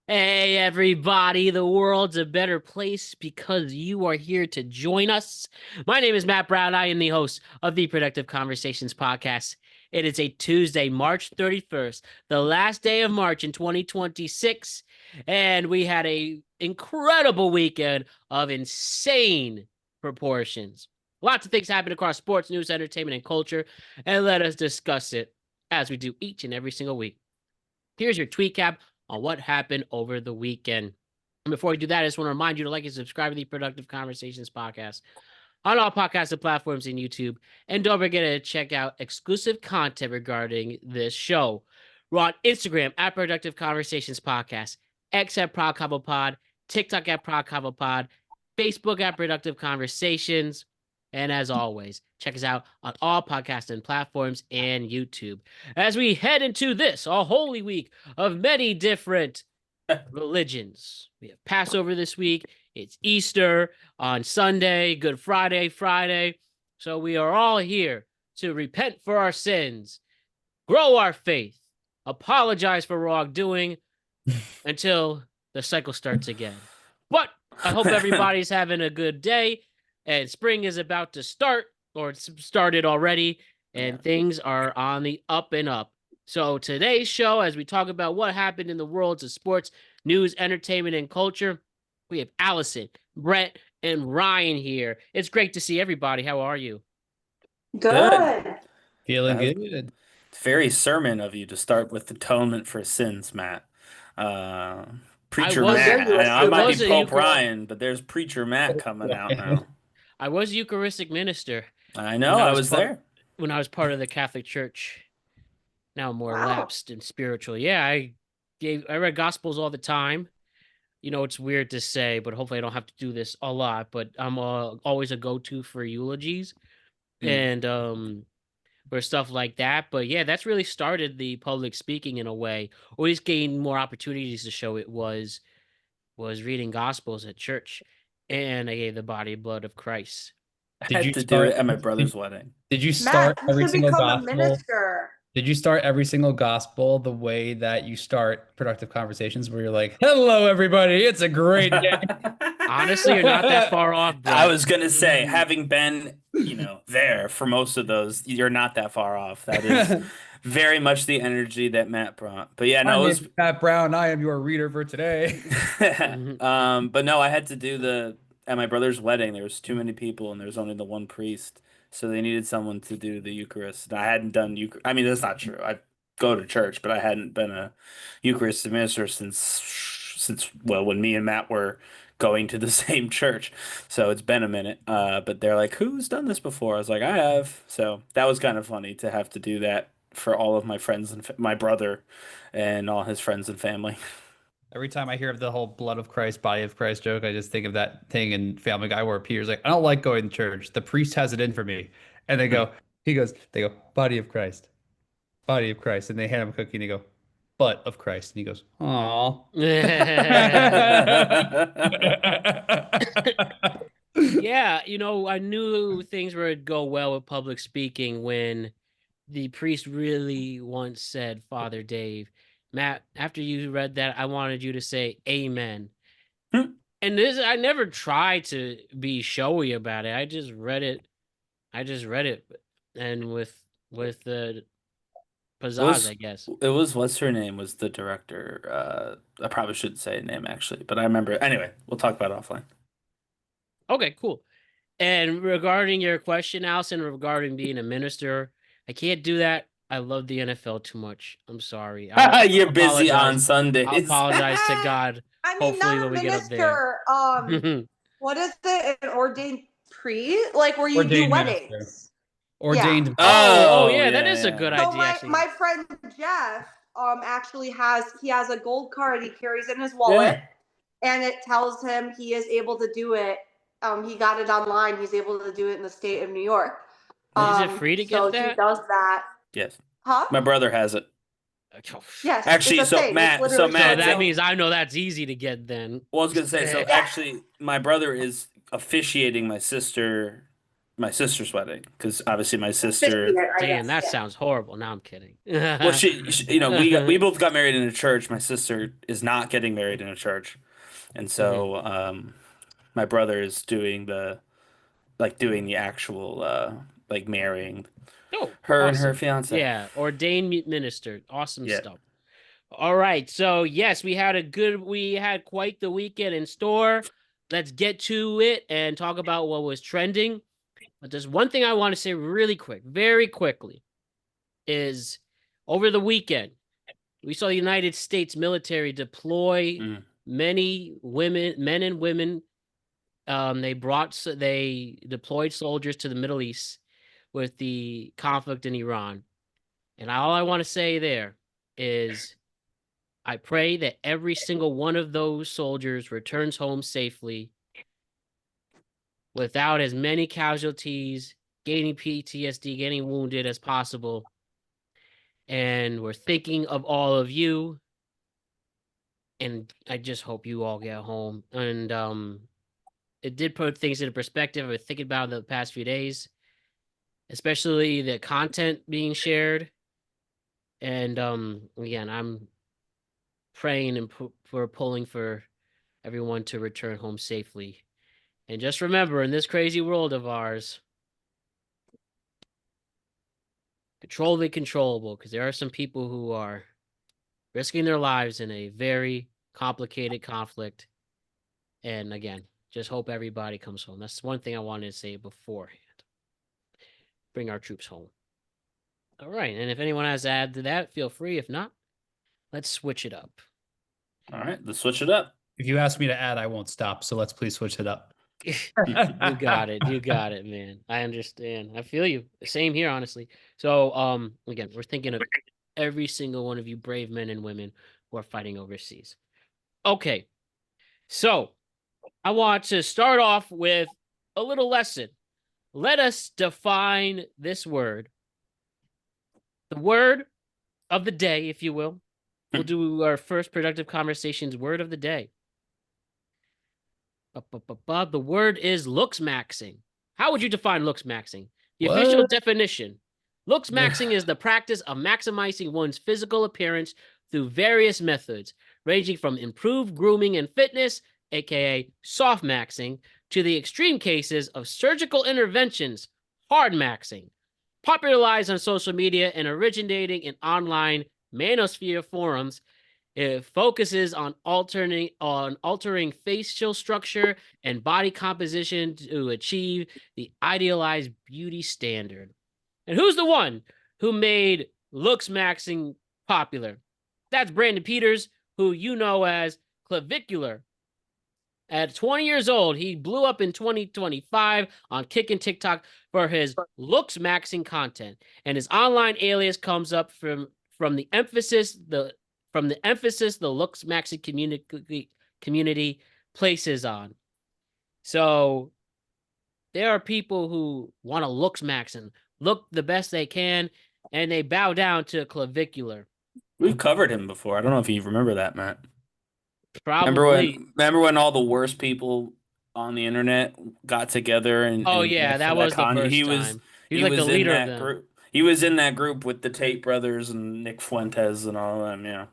Hey, everybody, the world's a better place because you are here to join us. My name is Matt Brown. I am the host of the Productive Conversations podcast. It is a Tuesday, March 31st, the last day of March in 2026, and we had a incredible weekend of insane proportions. Lots of things happened across sports, news, entertainment, and culture, and let us discuss it as we do each and every single week. Here's your tweet cap on what happened over the weekend. And before we do that, I just want to remind you to like and subscribe to the Productive Conversations podcast on all podcasting platforms and YouTube. And don't forget to check out exclusive content regarding this show. We're on Instagram at Productive Conversations Podcast, X at Prod Combo Pod, TikTok at Prod Combo Pod, Facebook at Productive Conversations. And as always, check us out on all podcasting platforms and YouTube. As we head into this, a holy week of many different religions. We have Passover this week. It's Easter on Sunday, Good Friday, Friday. So we are all here to repent for our sins, grow our faith, apologize for wrongdoing until the cycle starts again. But I hope everybody's having a good day, and spring is about to start, or it's started already, and things are on the up and up. So today's show, as we talk about what happened in the worlds of sports, news, entertainment, and culture, we have Allison, Brett, and Ryan here. It's great to see everybody. How are you? Good. Good. Feeling Uh, good. It's very sermon of you to start with atonement for sins, Matt. Uh, I Preacher was How dare Matt. you I I assume might be was a anything? Pope Eucharist Ryan, but there's Preacher Matt coming out now. I was a Eucharistic minister I when know, I I was was part there. when I was part of the Catholic Church. Now I'm more Wow. lapsed and spiritual. Yeah, I read Gospels all the time. You know, it's weird to say, but hopefully I don't have to do this a lot. But I'm always a go-to for eulogies Mm. and for stuff like that. But yeah, that's really started the public speaking in a way. Always gained more opportunities to show it was reading Gospels at church, and I gave the body and blood of Christ. I Did had you to do it start at my did, brother's wedding. did you Matt, start you every should single become a gospel? minister. Did you start every single gospel the way that you start productive conversations where you're like, "Hello everybody, it's a great day." Honestly, you're not that far off, I Brett. was gonna say, having been, there for most of those, you're not that far off. That is very much the energy that Matt brought. But yeah, My no, it name was is Matt Brown. I am your reader for today. But no, I had to do the at my brother's wedding. There was too many people, and there was only the one priest, so they needed someone to do the Eucharist. And I hadn't done Eucharist. I mean, that's not true. I go to church, but I hadn't been a Eucharist minister since well, when me and Matt were going to the same church. So it's been a minute. But they're like, "Who's done this before?" I was like, "I have." So that was kind of funny to have to do that for all of my friends and my brother and all his friends and family. Every time I hear of the whole blood of Christ, body of Christ joke, I just think of that thing in Family Guy where Peter's like, I don't like going to church. The priest has it in for me. And they go, body of Christ, body of Christ. And they hand him a cookie and they go, butt of Christ. And he goes, aw. Yeah, I knew things would go well with public speaking when the priest really once said, Father Dave, Matt, after you read that, I wanted you to say amen. And this, I never tried to be showy about it. I just read it. And with the It pizzazz, I was guess. it was what's her name was the director. I probably shouldn't say a name actually, but I remember. Anyway, we'll talk about it offline. Okay, cool. And regarding your question, Allison, regarding being a minister, I can't do that. I love the NFL too much. I'm sorry. I'll You're busy on apologize. I'll Sundays. apologize to God. I mean, Hopefully, not when a we get up there. minister. What is it? An ordained priest? Like where you do Ordained minister. weddings. Yeah. Ordained. Oh, Oh yeah, that yeah, is a good yeah. So idea, my actually. my friend Jeff actually has a gold card he carries in his wallet, Yeah. and it tells him he is able to do it. He got it online. He's able to do it in the state of New York. Is it free to So get he that? does that. Yes. Huh? My brother has it. Yes, Actually, it's a so thing. Matt, It's so literally So Matt, that so means I know that's easy to get then. well, I was gonna say, so actually, my brother is officiating my sister my sister's wedding because obviously my sister. I Damn, guess, that yeah. sounds horrible. Now I'm kidding. Well, we both got married in a church. My sister is not getting married in a church, and so my brother is doing the actual like marrying Oh, her and her awesome. fiance. Yeah, ordained minister. Awesome Yeah. stuff. All right. So, yes, we had quite the weekend in store. Let's get to it and talk about what was trending. But there's one thing I want to say really quick, very quickly, is over the weekend, we saw the United States military deploy many men and women. They deployed soldiers to the Middle East with the conflict in Iran. And all I want to say there is I pray that every single one of those soldiers returns home safely without as many casualties, gaining PTSD, getting wounded as possible. And we're thinking of all of you. And I just hope you all get home. And it did put things into perspective. I was thinking about it the past few days, especially the content being shared. And again, I'm praying and pulling for everyone to return home safely. And just remember, in this crazy world of ours, control the controllable, because there are some people who are risking their lives in a very complicated conflict. And again, just hope everybody comes home. That's one thing I wanted to say beforehand. Bring our troops home. All right. And if anyone has to add to that, feel free. If not, let's switch it up. All right, let's switch it up. If you ask me to add, I won't stop. So let's please switch it up. You got it. You got it, man. I understand. I feel you. Same here, honestly. So, again, we're thinking of every single one of you brave men and women who are fighting overseas. Okay. So, I want to start off with a little lesson. Let us define this word. The word of the day, if you will. We'll do our first productive conversations word of the day. The word is looksmaxxing. How would you define looksmaxxing? The official definition. Looksmaxxing is the practice of maximizing one's physical appearance through various methods, ranging from improved grooming and fitness, aka soft maxing, to the extreme cases of surgical interventions, hard maxing. Popularized on social media and originating in online manosphere forums, it focuses on altering facial structure and body composition to achieve the idealized beauty standard. And who's the one who made looksmaxxing popular? That's Braden Peters, who you know as Clavicular. At 20 years old, he blew up in 2025 on Kick and TikTok for his looksmaxxing content, and his online alias comes up from the emphasis the looksmaxxing community places on. So there are people who want to looksmax and look the best they can, and they bow down to Clavicular. We've covered him before. I don't know if you remember that, Matt. Probably. Remember when all the worst people on the internet got together and that was the first time. He was like the leader of them. Group. He was in that group with the Tate brothers and Nick Fuentes and all of them. Yeah.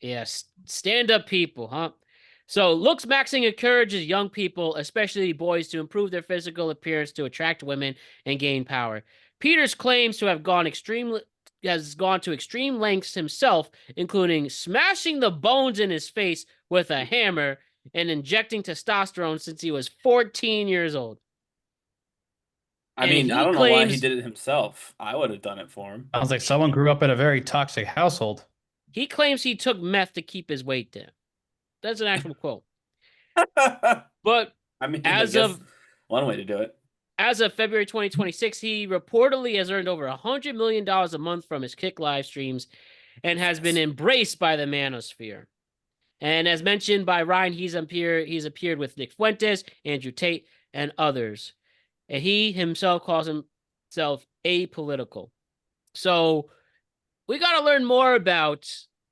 Yeah, stand-up people, huh? So, looksmaxxing encourages young people, especially boys, to improve their physical appearance to attract women and gain power. Peters claims to have gone to extreme lengths himself, including smashing the bones in his face with a hammer and injecting testosterone since he was 14 years old. I mean, I don't know why he did it himself. I would have done it for him. Sounds like someone grew up in a very toxic household. He claims he took meth to keep his weight down. That's an actual quote. But I mean, as of one way to do it. As of February 2026, he reportedly has earned over $100 million a month from his Kick live streams and has been embraced by the manosphere. And as mentioned by Ryan, he's appeared with Nick Fuentes, Andrew Tate, and others. And he himself calls himself apolitical. So we got to learn more about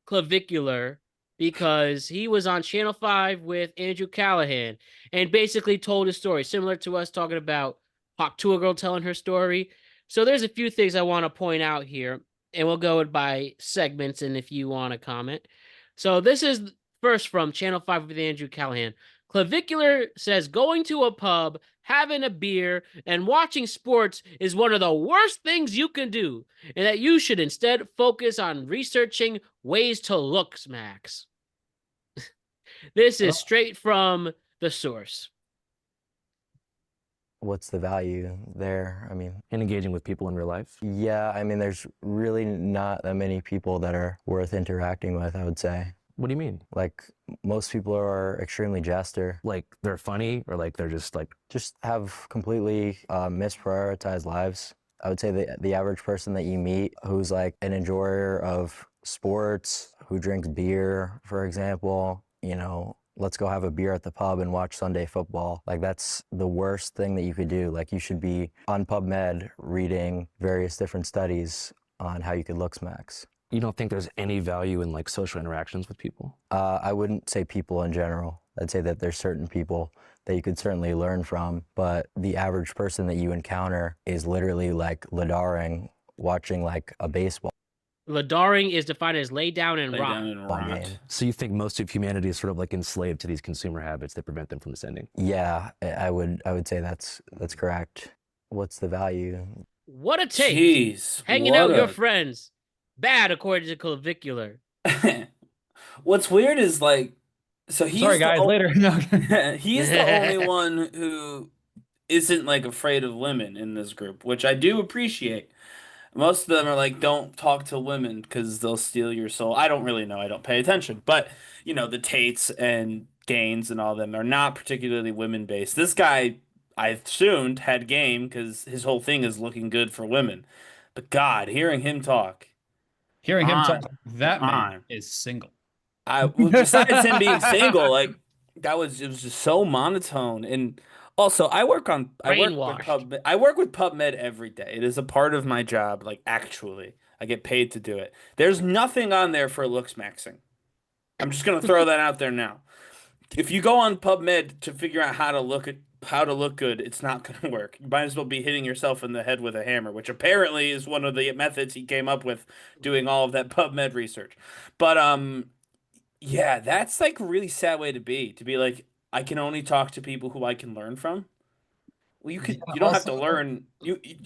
Clavicular because he was on Channel 5 with Andrew Callaghan and basically told his story, similar to us talking about talked to a girl telling her story. So there's a few things I want to point out here, and we'll go by segments and if you want to comment. So this is first from Channel 5 with Andrew Callaghan. Clavicular says going to a pub, having a beer, and watching sports is one of the worst things you can do, and that you should instead focus on researching ways to looksmaxx. This is straight from the source. What's the value there? I mean, And engaging with people in real life. yeah, I mean, there's really not that many people that are worth interacting with, I would say. What do you mean? Like, most people are extremely jester, Like they're funny, or like they're just like, just have completely misprioritized lives. I would say the average person that you meet who's like an enjoyer of sports, who drinks beer, for example, you know, let's go have a beer at the pub and watch Sunday football. Like, that's the worst thing that you could do. Like, you should be on PubMed reading various different studies on how you could looksmaxx. you don't think there's any value in like social interactions with people? I wouldn't say people in general. I'd say that there's certain people that you could certainly learn from, but the average person that you encounter is literally like ladaring, watching like a baseball Ladaring is defined as lay down and Lay rot. down and rot. game. So you think most of humanity is sort of like enslaved to these consumer habits that prevent them from ascending? Yeah, I would say that's correct. What's the value? What a take. Jeez. Hanging what out with your a- friends. Bad, according to Clavicular. What's weird is like, so he's Sorry, the guys. o- Later. No. he's the only one who isn't like afraid of women in this group, which I do appreciate. Most of them are like, don't talk to women because they'll steal your soul. I don't really know. I don't pay attention. But, you know, the Tates and Gaines and all them are not particularly women based. This guy, I assumed, had game because his whole thing is looking good for women. But God, hearing him talk, Hearing him On. talk, that man On. is single. besides him being single, like it was just so monotone. And also, I work with Brainwashed. I work with PubMed every day. It is a part of my job. Like actually, I get paid to do it. There's nothing on there for looksmaxxing. I'm just gonna throw that out there now. If you go on PubMed to figure out how to look good, it's not gonna work. You might as well be hitting yourself in the head with a hammer, which apparently is one of the methods he came up with doing all of that PubMed research. But yeah, that's like a really sad way to be. To be like, I can only talk to people who I can learn from. Well, you Yeah, don't have to also- learn.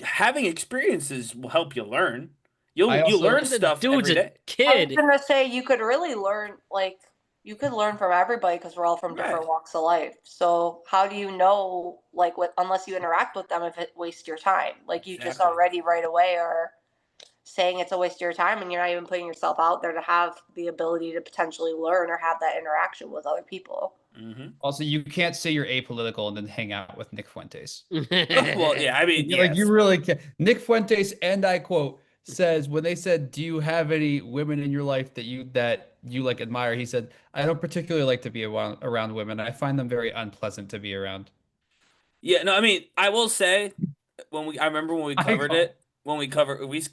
Having experiences will help you learn. You I also- learn The stuff dude's every a day. I was kid. gonna say you could really learn, like you could learn from everybody because we're all from different Right. walks of life. So how do you know, like, what unless you interact with them, if it wastes your time? Like you just Exactly. already right away are saying it's a waste of your time, and you're not even putting yourself out there to have the ability to potentially learn or have that interaction with other people. Mm-hmm. Also, you can't say you're apolitical and then hang out with Nick Fuentes. Well, yeah, I mean, Like you yes. really can't. Nick Fuentes, and I quote, says when they said, "Do you have any women in your life that you like admire?" He said, "I don't particularly like to be around women. I find them very unpleasant to be around." Yeah, no, I mean, I will say I remember when we covered Icon. it,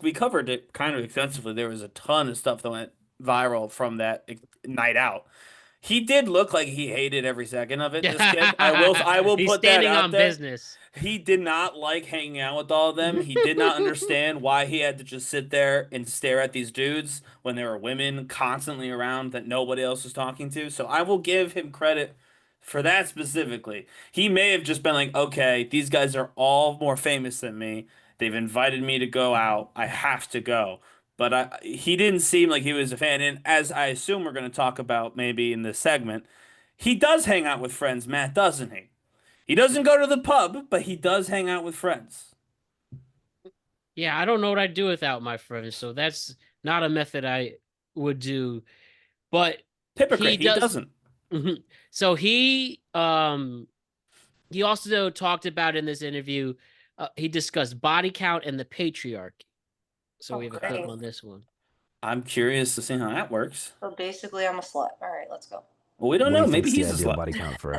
we covered it kind of extensively. There was a ton of stuff that went viral from that night out. He did look like he hated every second of it. This kid, I will He's put that standing out on there. business. He did not like hanging out with all of them. He did not understand why he had to just sit there and stare at these dudes when there were women constantly around that nobody else was talking to. So I will give him credit for that specifically. He may have just been like, okay, these guys are all more famous than me. They've invited me to go out. I have to go. But he didn't seem like he was a fan. And as I assume we're going to talk about maybe in this segment, he does hang out with friends, Matt, doesn't he? He doesn't go to the pub, but he does hang out with friends. Yeah, I don't know what I'd do without my friends, so that's not a method I would do. But Hypocrite, he does- doesn't. Mhm. So he also talked about in this interview, he discussed body count and the patriarchy. So we have a clip Okay. on this one. I'm curious to see how that works. So basically, I'm a slut. All right, let's go. Well, we don't What know. do you Maybe think's he's the a ideal slut. body count for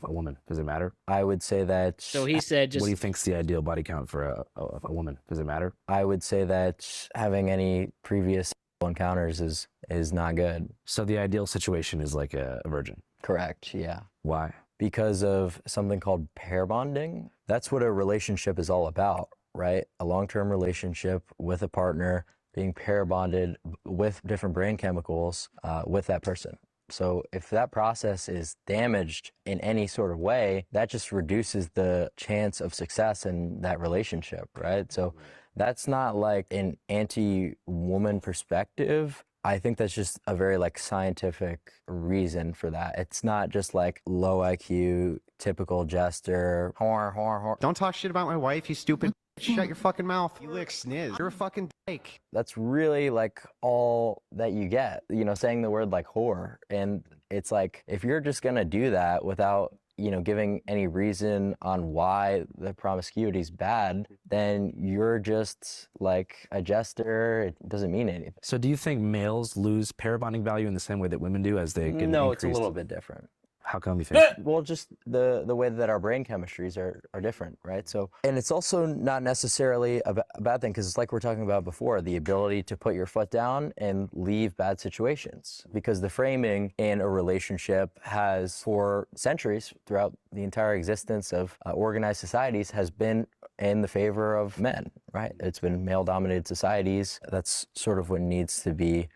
a woman? Does it matter? I would say that. So he said What do you just think's the ideal body count for a woman? Does it matter? I would say that having any previous encounters is not good. So the ideal situation is like a virgin. Correct. Yeah. Why? because of something called pair bonding. That's what a relationship is all about, right? A long-term relationship with a partner, being pair bonded with different brain chemicals with that person. So if that process is damaged in any sort of way, that just reduces the chance of success in that relationship, right? So that's not like an anti-woman perspective. I think that's just a very like scientific reason for that. It's not just like low IQ, typical jester, whore. Don't talk shit about my wife, you stupid. Shut your fucking mouth, you lick sniz. You're a fucking dyke. That's really like all that you get, you know, saying the word like whore. And it's like, if you're just gonna do that without, you know, giving any reason on why the promiscuity is bad, then you're just like a jester. It doesn't mean anything. So do you think males lose pair bonding value in the same way that women do as they get No, increased? it's a little bit different. How come you think? Well, just the way that our brain chemistries are different, right? So, and it's also not necessarily a bad thing, because it's like we're talking about before, the ability to put your foot down and leave bad situations. Because the framing in a relationship has, for centuries, throughout the entire existence of organized societies, has been in the favor of men, right? It's been male-dominated societies. That's sort of what needs to be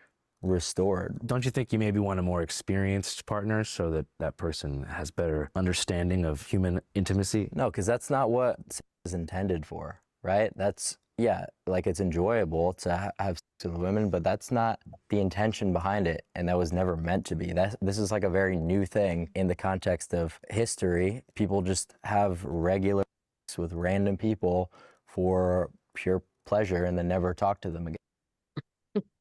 restored. Don't you think you maybe want a more experienced partner so that that person has better understanding of human intimacy? No, because that's not what sex is intended for, right? That's, yeah, like it's enjoyable to have sex with women, but that's not the intention behind it, and that was never meant to be. This is like a very new thing in the context of history. People just have regular sex with random people for pure pleasure and then never talk to them again.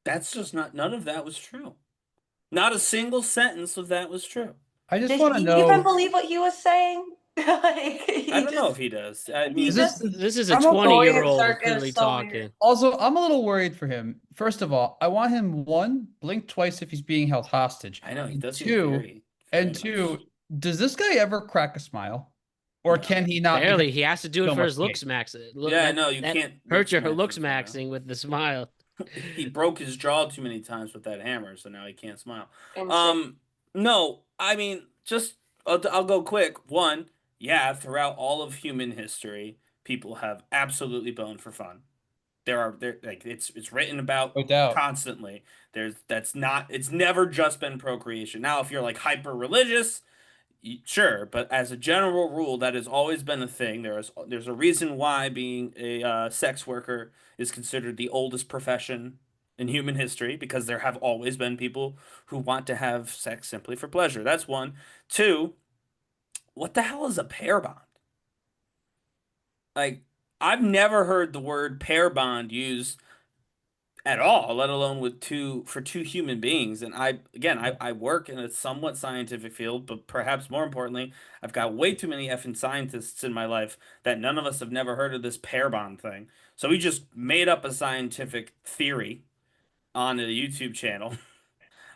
That's just not. None of that was true. Not a single sentence of that was true. I just Did want to he know. even believe what he was saying? Like, I don't know if he does. I mean, Is this- This is a I'm going in 20-year-old circles, clearly so weird. talking. Also, I'm a little worried for him. First of all, I want him, one, blink twice if he's being held hostage. I know he does. seem Two, very And much- two, does this guy ever crack a smile? Or No. can he not? Barely. because- He has to do it so for much his looks hate. max. Yeah, no, you can't hurt your looks looks max with maxing with the smile. He broke his jaw too many times with that hammer, so now he can't smile. Insane. No, I mean, just I'll go quick. One, yeah, throughout all of human history, people have absolutely boned for fun. There like it's written about No doubt. constantly. It's never just been procreation. Now, if you're like hyper religious, sure, but as a general rule, that has always been a thing. There's a reason why being a sex worker is considered the oldest profession in human history, because there have always been people who want to have sex simply for pleasure. That's one. Two, what the hell is a pair bond? Like, I've never heard the word pair bond used at all, let alone for two human beings. And I work in a somewhat scientific field, but perhaps more importantly, I've got way too many effing scientists in my life that none of us have never heard of this pair bond thing. So we just made up a scientific theory on a YouTube channel.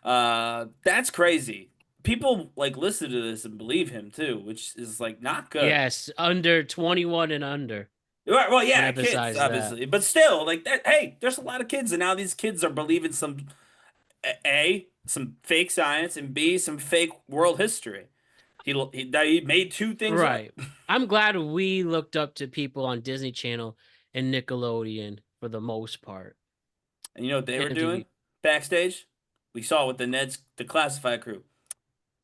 That's crazy. People like listen to this and believe him too, which is like not good. Yes, under 21 and under. Right, well, yeah, Emphasize kids, that. obviously, but still, like that. Hey, there's a lot of kids, and now these kids are believing some some fake science, and B, some fake world history. He made two things Right. up. I'm glad we looked up to people on Disney Channel and Nickelodeon for the most part. And you know what they were MTV. doing backstage? We saw with the classified crew.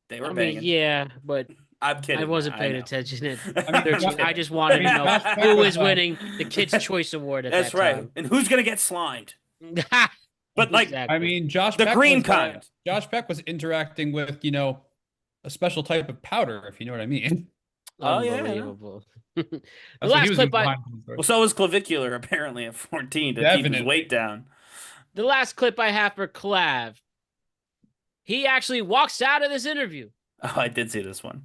They were I banging. mean, yeah, but I'm kidding. I wasn't man, paying know. attention at I mean, 13. I just wanted to know Josh who was was winning the Kids' Choice Award at That's that right. time. And who's gonna get slimed? But like, Exactly. I mean, Josh The Peck green was, kind. Josh Peck was interacting with, a special type of powder, if you know what I mean. Oh, yeah, I know. Unbelievable. The That's what he last was clip doing I behind the story. well, so was Clavicular apparently at 14 to keep his Definitely. weight down. the last clip I have for Clav. He actually walks out of this interview. Oh, I did see this one.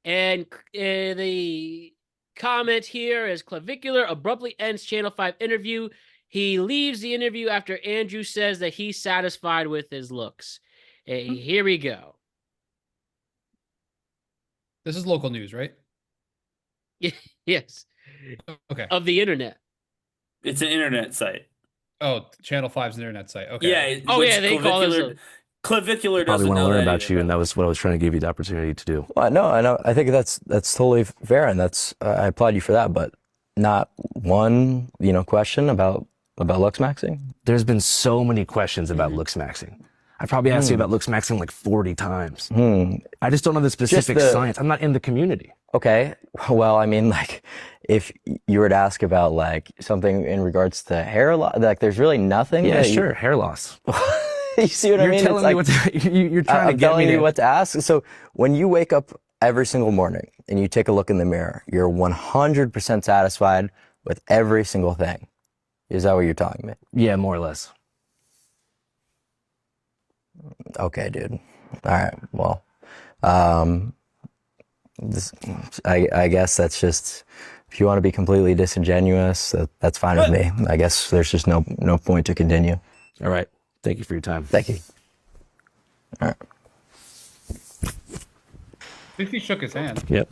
And the comment here is Clavicular abruptly ends Channel 5 interview. He leaves the interview after Andrew says that he's satisfied with his looks. Here we go. This is local news, right? Yes. Okay. Of the internet. It's an internet site. Oh, Channel 5's an internet site. Okay. Yeah. Oh, which yeah, they call Clavicular, it Clavicular Probably doesn't want to know learn that about either, you, by and the that way. was what I was trying to give you the opportunity to do. Well, no, I know. I think that's totally fair, and that's I applaud you for that. But not one, question about looksmaxxing. There's been so many questions about looksmaxxing. I probably asked you about looksmaxxing like 40 times. I just don't know the specific science. I'm not in the community. Okay. Well, I mean, like, if you were to ask about like something in regards to hair loss, like, there's really nothing. Yeah, that sure, hair loss. You see what I You're mean? telling me what you're trying to I'm get telling me you to. what to ask. So when you wake up every single morning and you take a look in the mirror, you're 100% satisfied with every single thing. Is that what you're telling me? Yeah, more or less. Okay, dude. All right. Well, I guess that's just, if you want to be completely disingenuous, that's fine with me. I guess there's just no point to continue. All right. Thank you for your time. Thank you. All right. I think he shook his hand. Yep.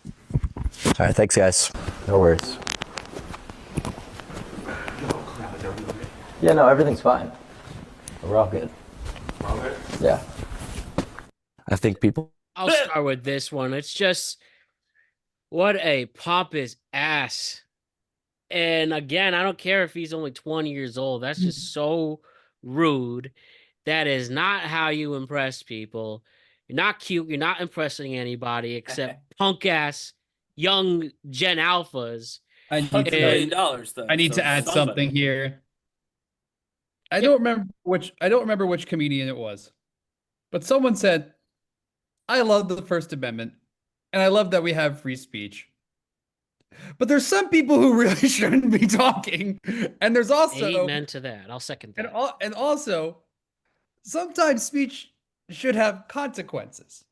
All right. Thanks, guys. No worries. Yeah, no, everything's fine. We're all good. Yeah. I think people. I'll start with this one. It's just, what a pompous ass. And again, I don't care if he's only 20 years old. That's just so rude. That is not how you impress people. You're not cute. You're not impressing anybody except punk ass young Gen Alphas. $100 million, though. I need so to add somebody. something here. I don't remember which comedian it was, but someone said, "I love the First Amendment, and I love that we have free speech. But there's some people who really shouldn't be talking, and there's also Amen to that. I'll second that. and also sometimes speech should have consequences.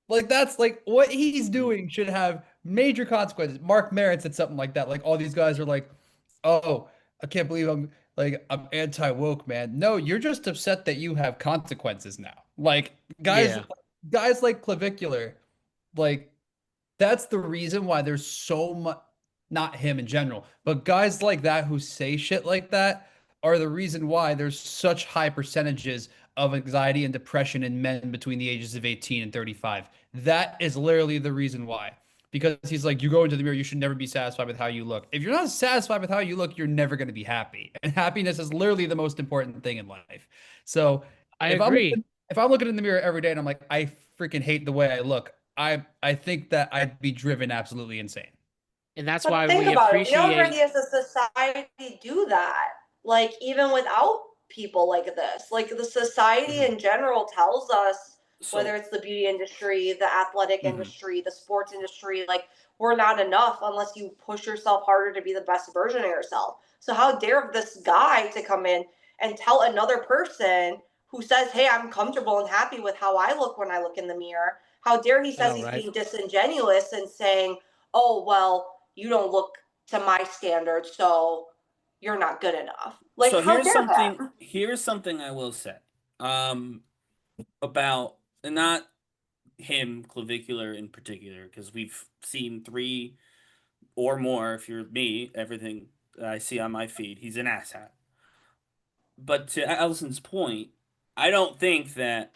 Like, that's like what he's doing should have major consequences. Mark Maron said something like that. Like, all these guys are like, "Oh, I can't believe I'm anti-woke, man." No, you're just upset that you have consequences now. Like, guys like Clavicular, like, that's the reason why there's so much, not him in general, but guys like that who say shit like that are the reason why there's such high percentages of anxiety and depression in men between the ages of 18 and 35. That is literally the reason why. Because he's like, you go into the mirror, you should never be satisfied with how you look. If you're not satisfied with how you look, you're never going to be happy. And happiness is literally the most important thing in life. So I if agree. if I'm looking in the mirror every day and I'm like, I freaking hate the way I look, I think that I'd be driven absolutely insane. And that's But why think we about it. We appreciate. already as a society do that. Like, even without people like this. Like, the society in general tells us, whether it's the beauty industry, the athletic industry, the sports industry, like, we're not enough unless you push yourself harder to be the best version of yourself. So how dare this guy to come in and tell another person who says, "Hey, I'm comfortable and happy with how I look when I look in the mirror." How dare he says he's being disingenuous and saying, "Oh, well, you don't look to my standards, so you're not good enough." Like, So how here's dare something. him? Here's something I will say. About not him, Clavicular in particular, because we've seen 3 or more. If you're me, everything that I see on my feed, he's an asshat. But to Allison's point, I don't think that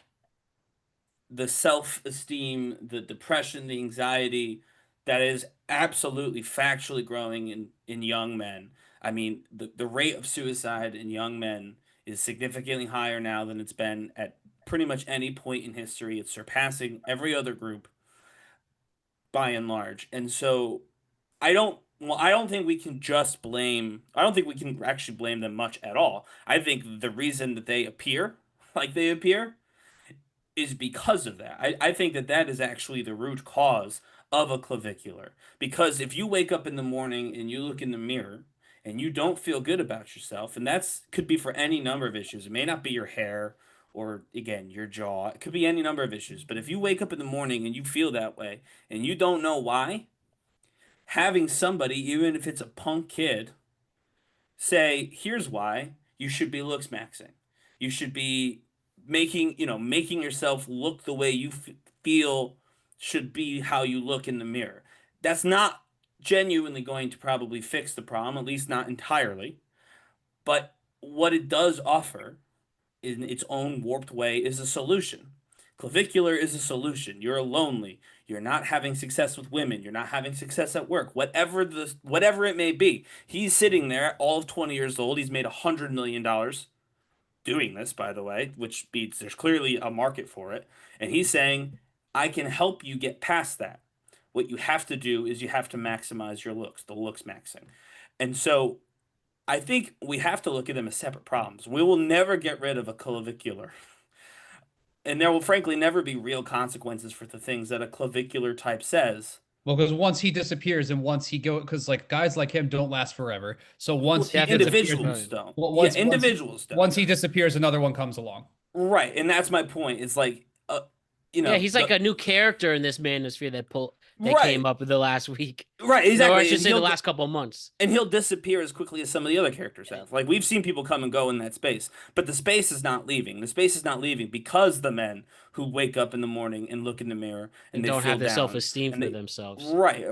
the self-esteem, the depression, the anxiety that is absolutely factually growing in young men. I mean, the rate of suicide in young men is significantly higher now than it's been at pretty much any point in history. It's surpassing every other group by and large. And so I don't think we can just blame, I don't think we can actually blame them much at all. I think the reason that they appear like they appear is because of that. I think that that is actually the root cause of a clavicular. Because if you wake up in the morning and you look in the mirror and you don't feel good about yourself, and that's could be for any number of issues. It may not be your hair or, again, your jaw. It could be any number of issues. But if you wake up in the morning and you feel that way and you don't know why, having somebody, even if it's a punk kid, say, "Here's why you should be looksmaxxing. You should be making yourself look the way you feel should be how you look in the mirror." That's not genuinely going to probably fix the problem, at least not entirely. But what it does offer in its own warped way is a solution. Clavicular is a solution. You're lonely. You're not having success with women. You're not having success at work. Whatever it may be. He's sitting there, all of 20 years old. He's made $100 million doing this, by the way, which means there's clearly a market for it. And he's saying, I can help you get past that. What you have to do is you have to maximize your looks, the looks maxing. And so I think we have to look at them as separate problems. We will never get rid of a clavicular. And there will frankly never be real consequences for the things that a clavicular type says. Well, because once he disappears and once he because like guys like him don't last forever. So once he individuals don't. Individuals don't. Once he disappears, another one comes along. Right, and that's my point. It's like, he's like a new character in this manosphere that came up in the last week. Right, exactly. Or I should say the last couple of months. And he'll disappear as quickly as some of the other characters have. Like, we've seen people come and go in that space, but the space is not leaving. The space is not leaving because the men who wake up in the morning and look in the mirror and they don't have the down, self-esteem for themselves. Right.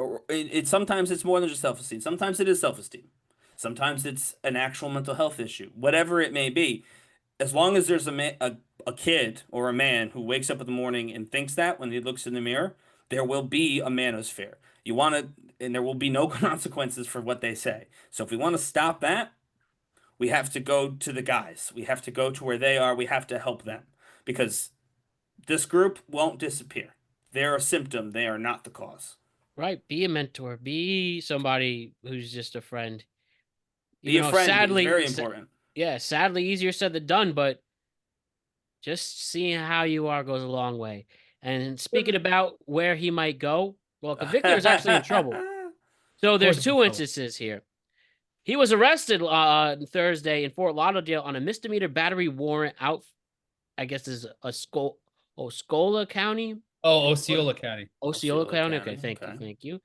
Sometimes it's more than just self-esteem. Sometimes it is self-esteem. Sometimes it's an actual mental health issue. Whatever it may be, as long as there's a kid or a man who wakes up in the morning and thinks that when he looks in the mirror, there will be a manosphere. And there will be no consequences for what they say. So if we want to stop that, we have to go to the guys. We have to go to where they are. We have to help them because this group won't disappear. They're a symptom. They are not the cause. Right. Be a mentor. Be somebody who's just a friend. Be a friend. Sadly, is very important. Yeah, sadly easier said than done, but just seeing how you are goes a long way. And speaking about where he might go, well, Clavicular is actually in trouble. So there's two instances here. He was arrested Thursday in Fort Lauderdale on a misdemeanor battery warrant out, I guess this is Osceola County. Oh, Osceola County. Osceola County. Okay, thank you.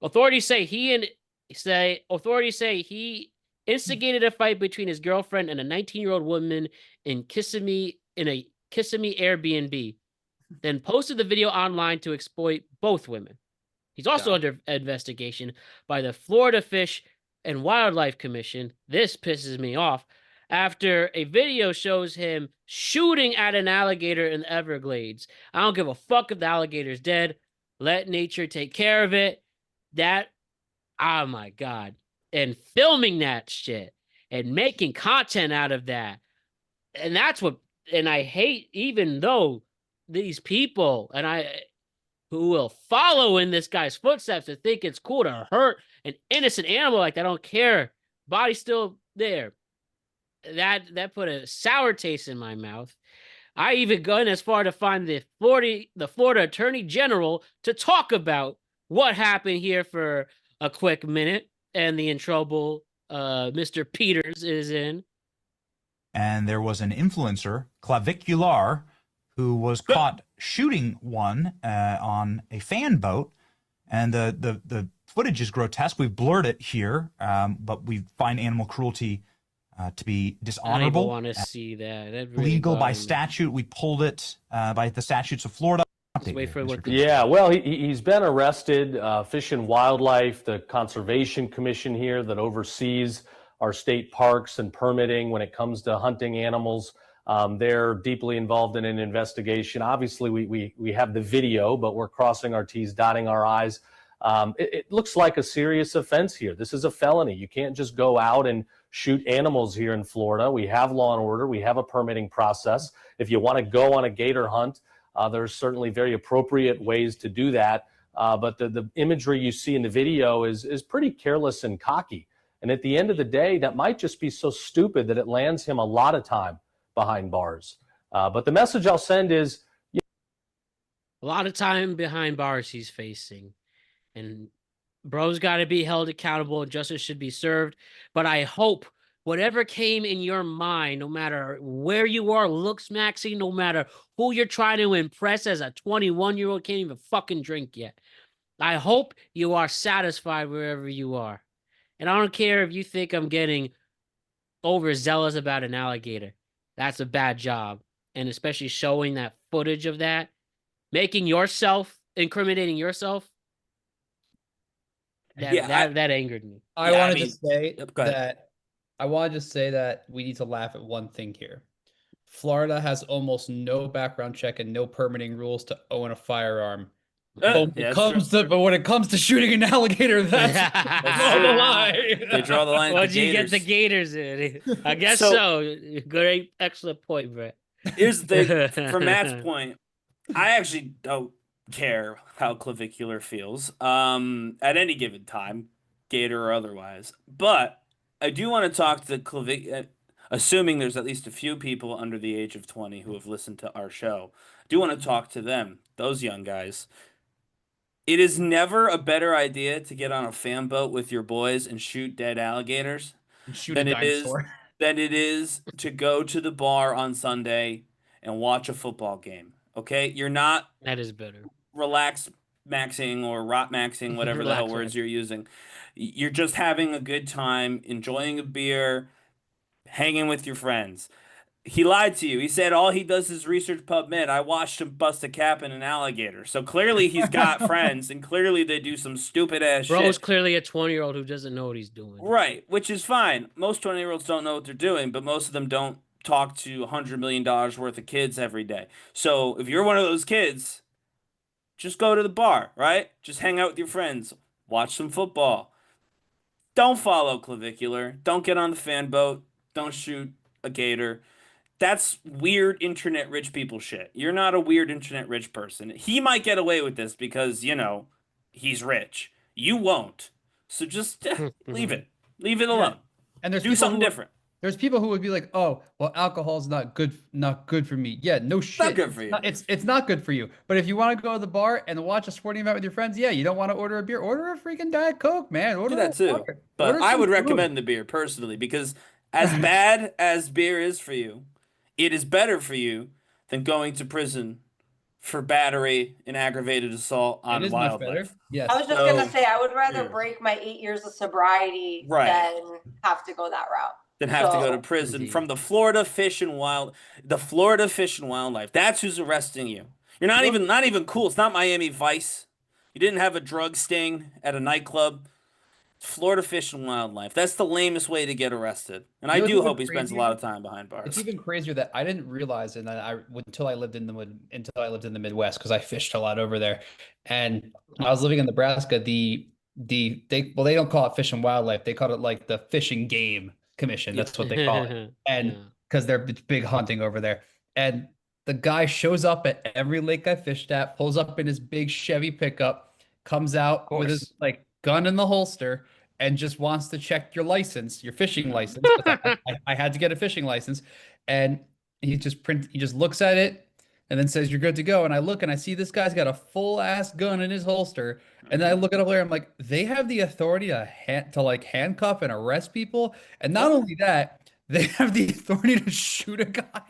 Authorities say he instigated a fight between his girlfriend and a 19-year-old woman in a Kissimmee Airbnb, then posted the video online to exploit both women. He's also under investigation by the Florida Fish and Wildlife Commission. This pisses me off after a video shows him shooting at an alligator in the Everglades. I don't give a fuck if the alligator's dead. Let nature take care of it. Oh my God. And filming that shit and making content out of that. And I hate, even though these people who will follow in this guy's footsteps to think it's cool to hurt an innocent animal like that. I don't care. Body's still there. That put a sour taste in my mouth. I even gone as far to find the Florida Attorney General to talk about what happened here for a quick minute. And the in trouble Mr. Peters is in. And there was an influencer, Clavicular, who was caught shooting one on a fan boat. And the footage is grotesque. We've blurred it here, but we find animal cruelty to be dishonorable. I want to see that. Really legal by statute. We pulled it by the statutes of Florida. Wait for what yeah, well, he's been arrested. Fish and Wildlife, the Conservation Commission here that oversees our state parks and permitting when it comes to hunting animals. They're deeply involved in an investigation. Obviously, we have the video, but we're crossing our T's, dotting our I's. It looks like a serious offense here. This is a felony. You can't just go out and shoot animals here in Florida. We have law and order. We have a permitting process. If you want to go on a gator hunt, there's certainly very appropriate ways to do that. But the imagery you see in the video is pretty careless and cocky. And at the end of the day, that might just be so stupid that it lands him a lot of time behind bars. But the message I'll send is... A lot of time behind bars he's facing. And bro's got to be held accountable and justice should be served. But I hope whatever came in your mind, no matter where you are, looksmaxxing, no matter who you're trying to impress as a 21-year-old, can't even fucking drink yet. I hope you are satisfied wherever you are. And I don't care if you think I'm getting overzealous about an alligator. That's a bad job. And especially showing that footage of that, incriminating yourself, that angered me. I wanted to say that we need to laugh at one thing here. Florida has almost no background check and no permitting rules to own a firearm. Yeah, But when it comes to shooting an alligator, that's draw the line. They draw the line. Once you get the gators in, I guess So- so. Great, excellent point, Brett. Here's the thing. From Matt's point, I actually don't care how clavicular feels at any given time, gator or otherwise. But I do want to talk to clavicular. Assuming there's at least a few people under the age of 20 who have listened to our show, I do want to talk to them, those young guys. It is never a better idea to get on a fan boat with your boys and shoot dead alligators And shoot than a it is dinosaur. than it is to go to the bar on Sunday and watch a football game. Okay, you're not That is better. maxing or rot maxing, whatever the hell Relax, words you're using. You're just having a good time, enjoying a beer, hanging with your friends. He lied to you. He said all he does is research PubMed. I watched him bust a cap in an alligator. So clearly he's got friends, and clearly they do some stupid ass Bro is shit. clearly a 20-year-old who doesn't know what he's doing. Right, which is fine. Most 20-year-olds don't know what they're doing, but most of them don't talk to $100 million worth of kids every day. So if you're one of those kids, just go to the bar, right? Just hang out with your friends. Watch some football. Don't follow Clavicular. Don't get on the fan boat. Don't shoot a gator. That's weird internet rich people shit. You're not a weird internet rich person. He might get away with this because, he's rich. You won't. So just leave it. Leave it alone. And there's Do people something who- different. There's people who would be like, "Oh, well, alcohol's not good for me." Yeah, no shit. Not good for you. It's not good for you. But if you want to go to the bar and watch a sporting event with your friends, yeah, you don't want to order a beer, order a freaking Diet Coke, man. Order Do that a too. water. But Order I some would food. recommend the beer personally because as bad as beer is for you, it is better for you than going to prison for battery and aggravated assault on It is much better. wildlife. Yes. I was just So- gonna say I would rather Yeah. break my 8 years of sobriety Right. than have to go that route. Than have to go So- to prison Indeed. from the Florida Fish and Wildlife. That's who's arresting you. You're not even cool. It's not Miami Vice. You didn't have a drug sting at a nightclub. It's Florida Fish and Wildlife. That's the lamest way to get arrested. And I You know do what's hope he even spends a crazier? lot of time behind It's bars. even crazier that I didn't realize, and until I lived in the Midwest, because I fished a lot over there, and I was living in Nebraska. They don't call it Fish and Wildlife. They call it like the Fish and Game Commission. That's what they call it. And Yeah. because they're big hunting over there. And the guy shows up at every lake I fished at, pulls up in his big Chevy pickup, comes out with his like gun in the holster, and just wants to check your license, your fishing license. 'Cause I had to get a fishing license, and he just looks at it and then says, "You're good to go." And I look and I see this guy's got a full ass gun in his holster. And then I look at over there, I'm like, they have the authority to handcuff and arrest people. And not only that, they have the authority to shoot a guy.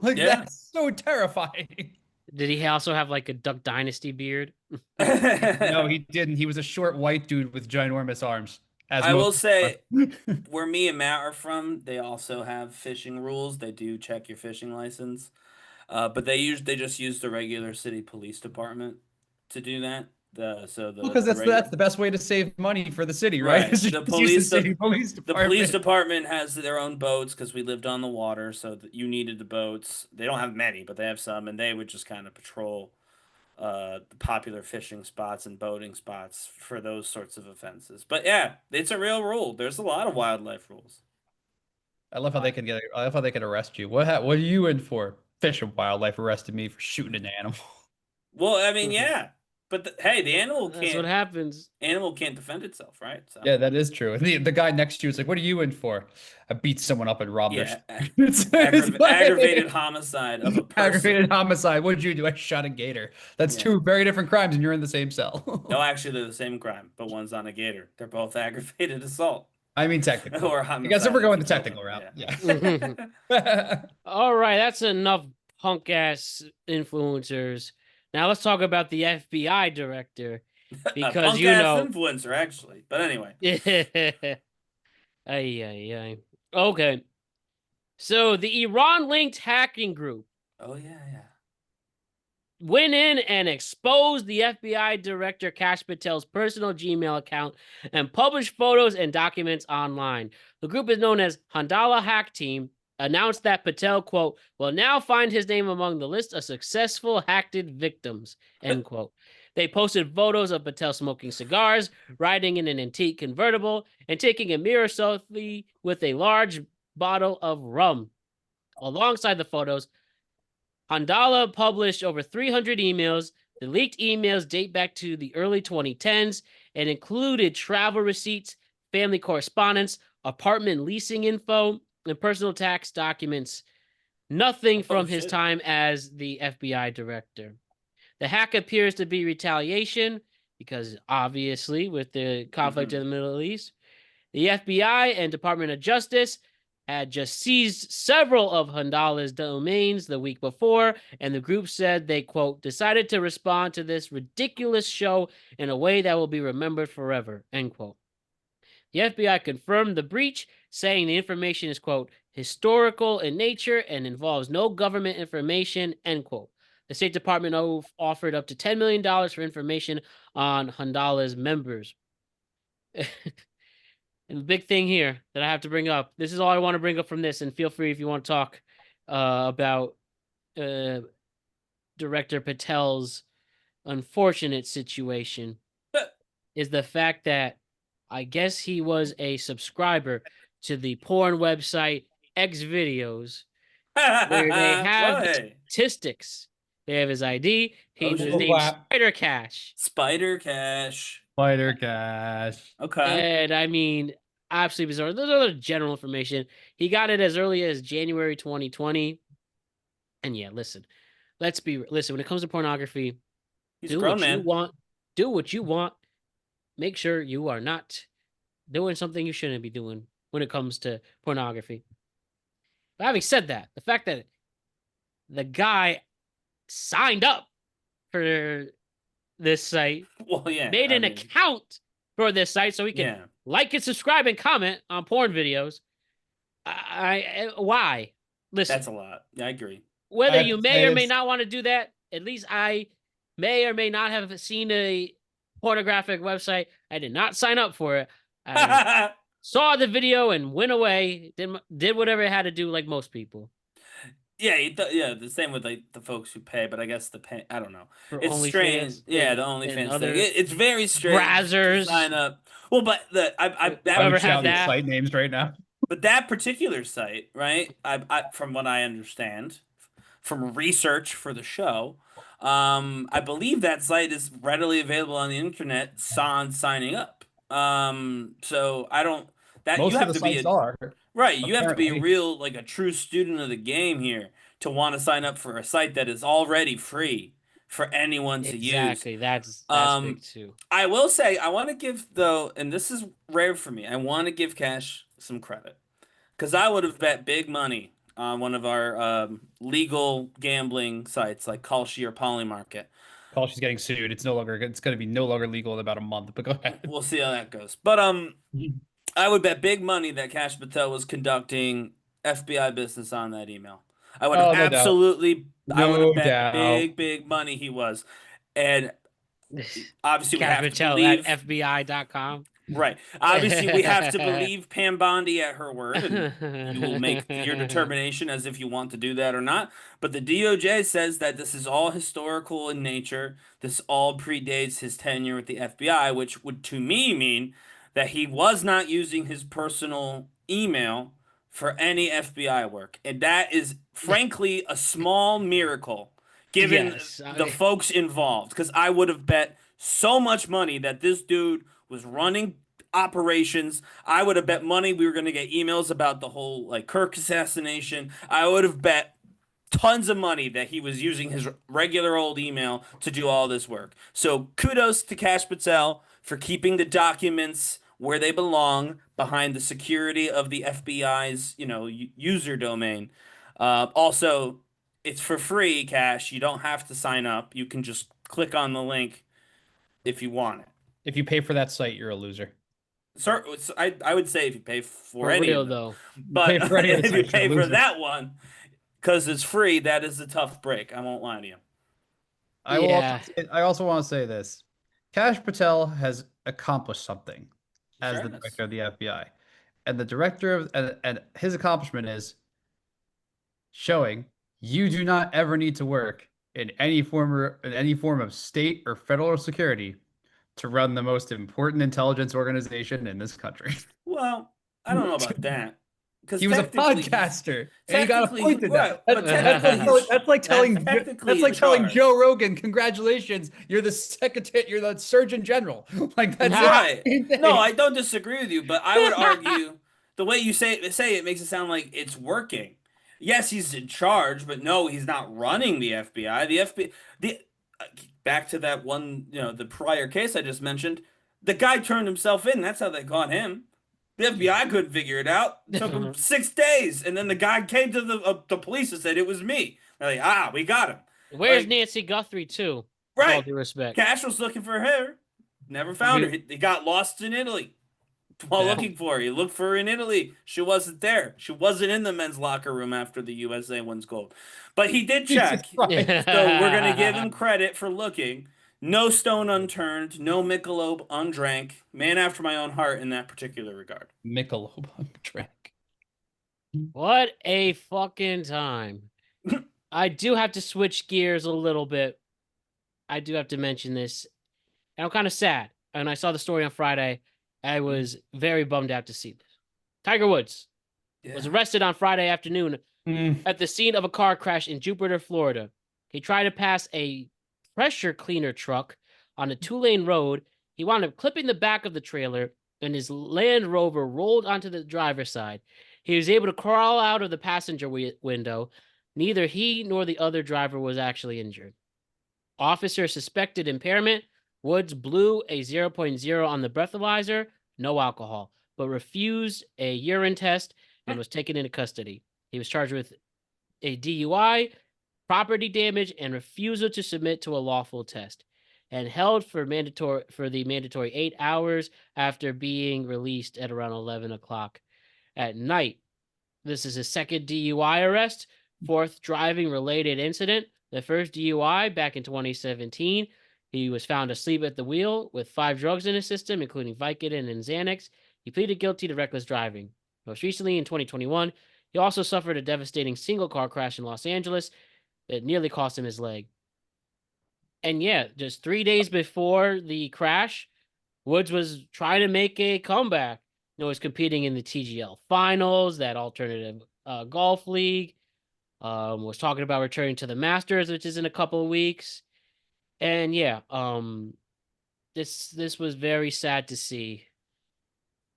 Like Yeah. that's so terrifying. Did he also have like a Duck Dynasty beard? No, he didn't. He was a short white dude with ginormous arms. As I will most say, are. where me and Matt are from, they also have fishing rules. They do check your fishing license, but they just use the regular city police department to do that. Because The that's the best way to save money for the city, right? Right. Is to The just use police- city police The police department. department has their own boats because we lived on the water, so that you needed the boats. They don't have many, but they have some, and they would just kind of patrol the popular fishing spots and boating spots for those sorts of offenses. But yeah, it's a real rule. There's a lot of wildlife rules. I love how they can arrest you. What are you in for? Fish and Wildlife arrested me for shooting an animal. Well, I mean, yeah, but hey, the That's what happens. animal can't defend itself, right? So Yeah, that is true. And the guy next to you is like, "What are you in for?" I beat someone up and robbed yeah, their. It's like- aggravated homicide of a person. Aggravated homicide. What did you do? I shot a gator. That's Yeah. two very different crimes, and you're in the same cell. No, actually, they're the same crime, but one's on a gator. They're both aggravated assault. I mean, technically. Or I homicide. guess if we're going the you kill technical them, route, yeah. yeah. All right, that's enough punk ass influencers. Now let's talk about the FBI director because a punk you ass know. influencer, actually. But anyway, Ay. Okay. So the Iran-linked hacking group oh yeah. went in and exposed the FBI director Kash Patel's personal Gmail account and published photos and documents online. The group is known as Handala Hack Team, announced that Patel, quote, will now find his name among the list of successful hacked victims, end quote. They posted photos of Patel smoking cigars, riding in an antique convertible, and taking a mirror selfie with a large bottle of rum. Alongside the photos, Handala published over 300 emails. The leaked emails date back to the early 2010s and included travel receipts, family correspondence, apartment leasing info, and personal tax documents. Nothing from his time as the FBI director. The hack appears to be retaliation because, obviously, with the conflict in the Middle East, the FBI and Department of Justice had just seized several of Handala's domains the week before, and the group said they, quote, decided to respond to this ridiculous show in a way that will be remembered forever, end quote. The FBI confirmed the breach, saying the information is, quote, historical in nature and involves no government information, end quote. The State Department offered up to $10 million for information on Handala's members. And the big thing here that I have to bring up, this is all I want to bring up from this, and feel free if you want to talk about Director Patel's unfortunate situation, is the fact that I guess he was a subscriber to the porn website X Videos, where they have the statistics. They have his ID. His name's Spider Cash. Spider Cash. Spider Cash. Okay. And I mean, absolutely bizarre. Those are the general information. He got it as early as January 2020. And yeah, listen. When it comes to pornography, do what you want. Do what you want. Make sure you are not doing something you shouldn't be doing when it comes to pornography. But having said that, the fact that the guy signed up for this site, made an account for this site so he can like and subscribe and comment on porn videos. Why? Listen, that's a lot. Yeah, I agree. Whether you may or may not want to do that, at least I may or may not have seen a pornographic website. I did not sign up for it. I saw the video and went away. Did whatever it had to do, like most people. Yeah, the same with like the folks who pay, but I guess I don't know. It's OnlyFans, strange. Yeah, the OnlyFans thing. It's very strange. Brazzers. Sign up. Well, but I never had that. Site names right now. But that particular site, right? I from what I understand, from research for the show, I believe that site is readily available on the internet. Signing up. So I don't. That Most you have of the to be sites are. Right, you have to be a apparently. like a true student of the game here to want to sign up for a site that is already free for anyone to use. Exactly, that's big too. I will say, I want to give though, and this is rare for me, I want to give Cash some credit because I would have bet big money on one of our legal gambling sites like Kalshi or Polymarket. Kalshi's getting sued. It's going to be no longer legal in about a month. But go ahead. We'll see how that goes. But I would bet big money that Kash Patel was conducting FBI business on that email. I would have absolutely, I would have bet big money he was. And obviously we have to believe at FBI.com. Right. Obviously we have to believe Pam Bondi at her word, and you will make your determination as if you want to do that or not. But the DOJ says that this is all historical in nature. This all predates his tenure with the FBI, which would to me mean that he was not using his personal email for any FBI work. And that is, frankly, a small miracle, given the folks involved. Because I would have bet so much money that this dude was running operations. I would have bet money we were going to get emails about the whole like Kirk assassination. I would have bet tons of money that he was using his regular old email to do all this work. So kudos to Kash Patel for keeping the documents where they belong, behind the security of the FBI's, user domain. Also, it's for free, Cash. You don't have to sign up. You can just click on the link if you want it. If you pay for that site, you're a loser. Sir, I would say if you pay for any real, of them. though. But if you pay for that one, because it's free, that is a tough break. I won't lie to you. I also want to say this. Kash Patel has accomplished something as the director of the FBI. And the director of and his accomplishment is showing you do not ever need to work in any form of state or federal security to run the most important intelligence organization in this country. Well, I don't know about that. Because He was a podcaster, and he got appointed right, that. but technically That's like telling technically in charge. Joe Rogan, congratulations, you're the secretary, you're the Surgeon General. Like that's right. the same thing. No, I don't disagree with you, but I would argue the way you say it makes it sound like it's working. Yes, he's in charge, but no, he's not running the FBI. The FBI, back to that one, the prior case I just mentioned, the guy turned himself in. That's how they caught him. The FBI couldn't figure it out. It took him 6 days, and then the guy came to the police and said it was me. They're like, we got him. Where's Nancy Guthrie too? With all due respect. Cash was looking for her. Never found her. He got lost in Italy while looking for her. He looked for her in Italy. She wasn't there. She wasn't in the men's locker room after the USA wins gold. But he did check. So we're going to give him credit for looking. No stone unturned. No Michelob undrank. Man after my own heart in that particular regard. Michelob undrank. What a fucking time. I do have to switch gears a little bit. I do have to mention this. And I'm kind of sad. And I saw the story on Friday. I was very bummed out to see this. Tiger Woods was arrested on Friday afternoon at the scene of a car crash in Jupiter, Florida. He tried to pass a pressure cleaner truck on a 2-lane road. He wound up clipping the back of the trailer, and his Land Rover rolled onto the driver's side. He was able to crawl out of the passenger window. Neither he nor the other driver was actually injured. Officer suspected impairment. Woods blew a 0.0 on the breathalyzer, no alcohol, but refused a urine test and was taken into custody. He was charged with a DUI, property damage, and refusal to submit to a lawful test, and held for the mandatory 8 hours after being released at around 11 o'clock at night. This is his second DUI arrest, fourth driving-related incident. The first DUI back in 2017. He was found asleep at the wheel with 5 drugs in his system, including Vicodin and Xanax. He pleaded guilty to reckless driving. Most recently, in 2021, he also suffered a devastating single-car crash in Los Angeles that nearly cost him his leg. And yeah, just 3 days before the crash, Woods was trying to make a comeback. He was competing in the TGL finals, that alternative golf league. Was talking about returning to the Masters, which is in a couple of weeks. And yeah, this was very sad to see.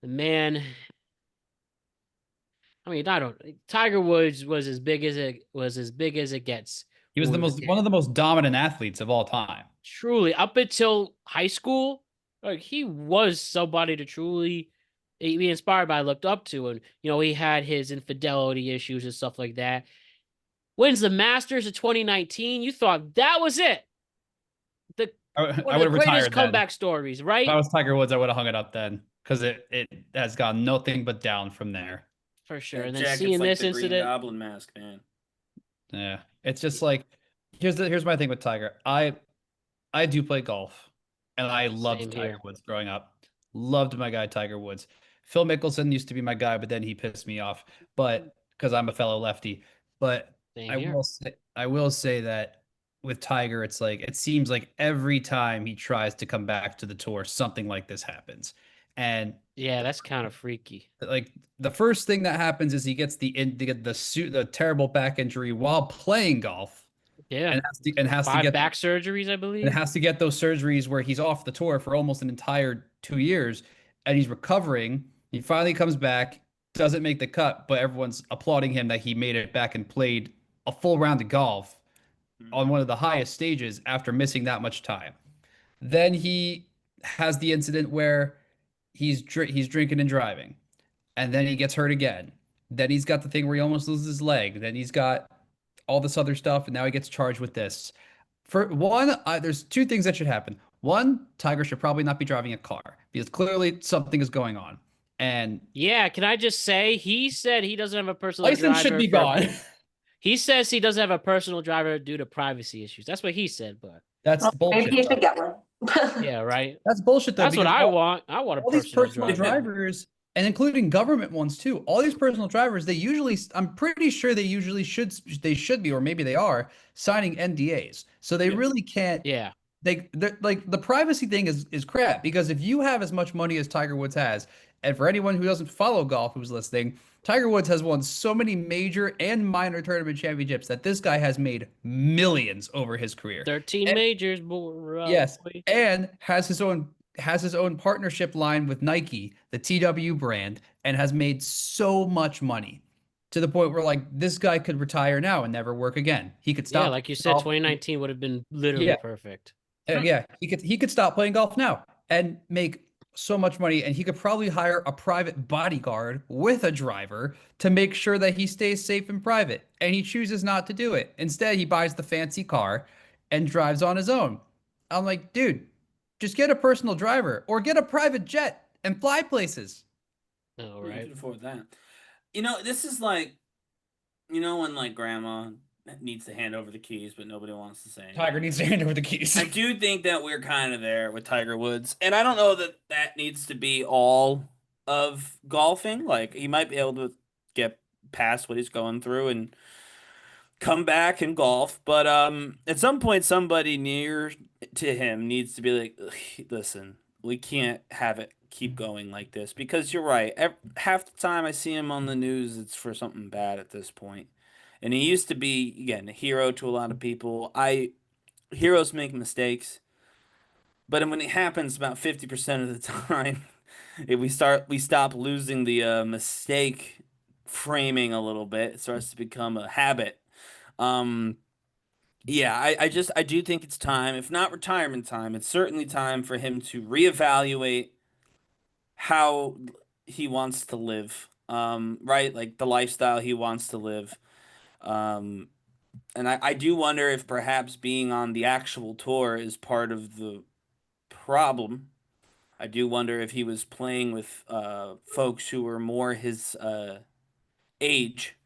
The man, I mean, Tiger Woods was as big as it gets. He was one of the most dominant athletes of all time. Truly, up until high school, like he was somebody to truly be inspired by, looked up to, and he had his infidelity issues and stuff like that. Wins the Masters of 2019. You thought that was it. I would have retired. Comeback stories, right? If I was Tiger Woods, I would have hung it up then, because it has gone nothing but down from there. For sure. And then seeing this incident, Green Goblin mask, man. Yeah, it's just like here's my thing with Tiger. I do play golf, and I loved Tiger Woods growing up. Loved my guy Tiger Woods. Phil Mickelson used to be my guy, but then he pissed me off. But because I'm a fellow lefty, but I will say that with Tiger, it's like it seems like every time he tries to come back to the tour, something like this happens. And yeah, that's kind of freaky. Like the first thing that happens is he gets the terrible back injury while playing golf. Yeah, and has to get back surgeries, I believe. And has to get those surgeries where he's off the tour for almost an entire 2 years, and he's recovering. He finally comes back, doesn't make the cut, but everyone's applauding him that he made it back and played a full round of golf on one of the highest stages after missing that much time. Then he has the incident where he's drinking and driving, and then he gets hurt again. Then he's got the thing where he almost loses his leg. Then he's got all this other stuff, and now he gets charged with this. For one, there's 2 things that should happen. One, Tiger should probably not be driving a car because clearly something is going on. And yeah, can I just say, he said he doesn't have a personal driver. License should be gone. He says he doesn't have a personal driver due to privacy issues. That's what he said, but that's bullshit. Maybe he should get one. Yeah, right. That's bullshit, though. That's what I want. I want a all these personal driver. drivers, and including government ones too. All these personal drivers, I'm pretty sure they should be, or maybe they are signing NDAs. So they really can't. Yeah. They're like the privacy thing is crap, because if you have as much money as Tiger Woods has, and for anyone who doesn't follow golf who's listening, Tiger Woods has won so many major and minor tournament championships that this guy has made millions over his career. 13 majors, boy. Yes, and has his own partnership line with Nike, the TW brand, and has made so much money to the point where like this guy could retire now and never work again. He could stop. Yeah, like you said, 2019 would have been literally perfect. Yeah, he could stop playing golf now and make so much money, and he could probably hire a private bodyguard with a driver to make sure that he stays safe in private. And he chooses not to do it. Instead, he buys the fancy car and drives on his own. I'm like, dude, just get a personal driver or get a private jet and fly places. Oh, You right. can afford that. This is like, when like grandma needs to hand over the keys, but nobody wants to say anything. Tiger needs to hand over the keys. I do think that we're kind of there with Tiger Woods, and I don't know that needs to be all of golfing. Like, he might be able to get past what he's going through and come back and golf, but at some point, somebody near to him needs to be like, listen, we can't have it keep going like this, because you're right. Half the time I see him on the news, it's for something bad at this point. And he used to be, again, a hero to a lot of people. Heroes make mistakes, but when it happens about 50% of the time, we stop losing the mistake framing a little bit. It starts to become a habit. Yeah, I do think it's time, if not retirement time, it's certainly time for him to reevaluate how he wants to live. Right, like the lifestyle he wants to live. And I do wonder if perhaps being on the actual tour is part of the problem. I do wonder if he was playing with folks who were more his age,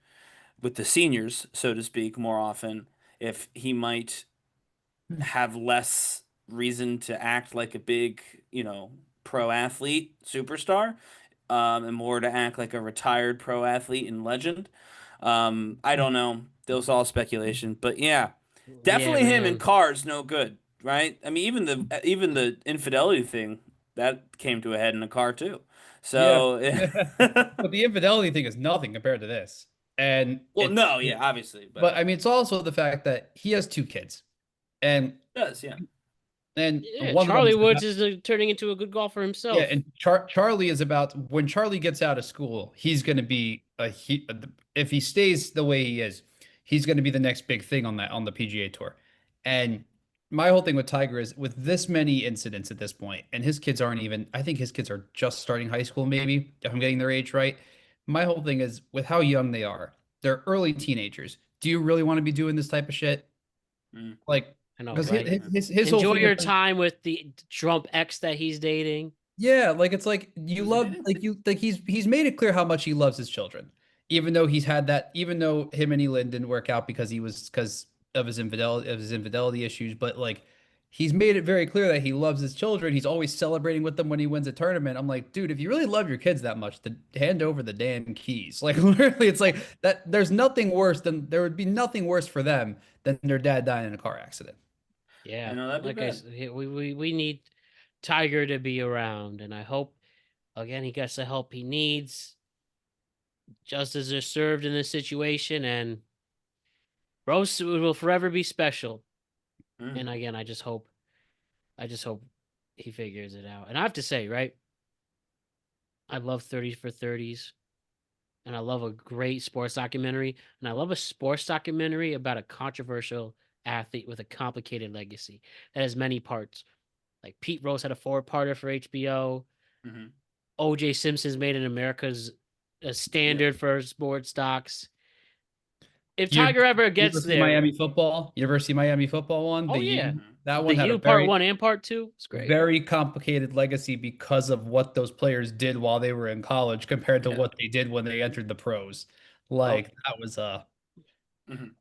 with the seniors, so to speak, more often, if he might have less reason to act like a big, pro athlete superstar, and more to act like a retired pro athlete and legend. I don't know. Those all speculation, but yeah, definitely him in cars, no good, right? I mean, even the infidelity thing that came to a head in a car too. So, but the infidelity thing is nothing compared to this. And obviously, but I mean, it's also the fact that he has 2 kids, and and one Charlie Woods is turning into a good golfer himself. Yeah, and Charlie is about, when Charlie gets out of school, he's going to be if he stays the way he is, he's going to be the next big thing on the PGA Tour. And my whole thing with Tiger is, with this many incidents at this point, and his kids aren't even, I think his kids are just starting high school, maybe, if I'm getting their age right. My whole thing is, with how young they are, they're early teenagers. Do you really want to be doing this type of shit? Like, I know, because right? his Enjoy your time with the Trump ex that he's dating. Yeah, like, it's like, you love, like he's made it clear how much he loves his children, even though he's had that, even though him and Elin didn't work out because of his infidelity issues, but like, he's made it very clear that he loves his children. He's always celebrating with them when he wins a tournament. I'm like, dude, if you really love your kids that much, then hand over the damn keys. Like, literally, it's like that. There would be nothing worse for them than their dad dying in a car accident. Yeah, like I said, we need Tiger to be around, and I hope, again, he gets the help he needs. Justice is served in this situation, and Rose will forever be special. And again, I just hope he figures it out. And I have to say, right, I love 30 for 30s, and I love a great sports documentary, and I love a sports documentary about a controversial athlete with a complicated legacy that has many parts. Like Pete Rose had a 4-parter for HBO. O.J. Simpson's made in America's a standard for sports docs. If Tiger ever gets there, University Miami football one. That one had a part 1 and part 2. It's great. Very complicated legacy because of what those players did while they were in college compared to what they did when they entered the pros. Like, that was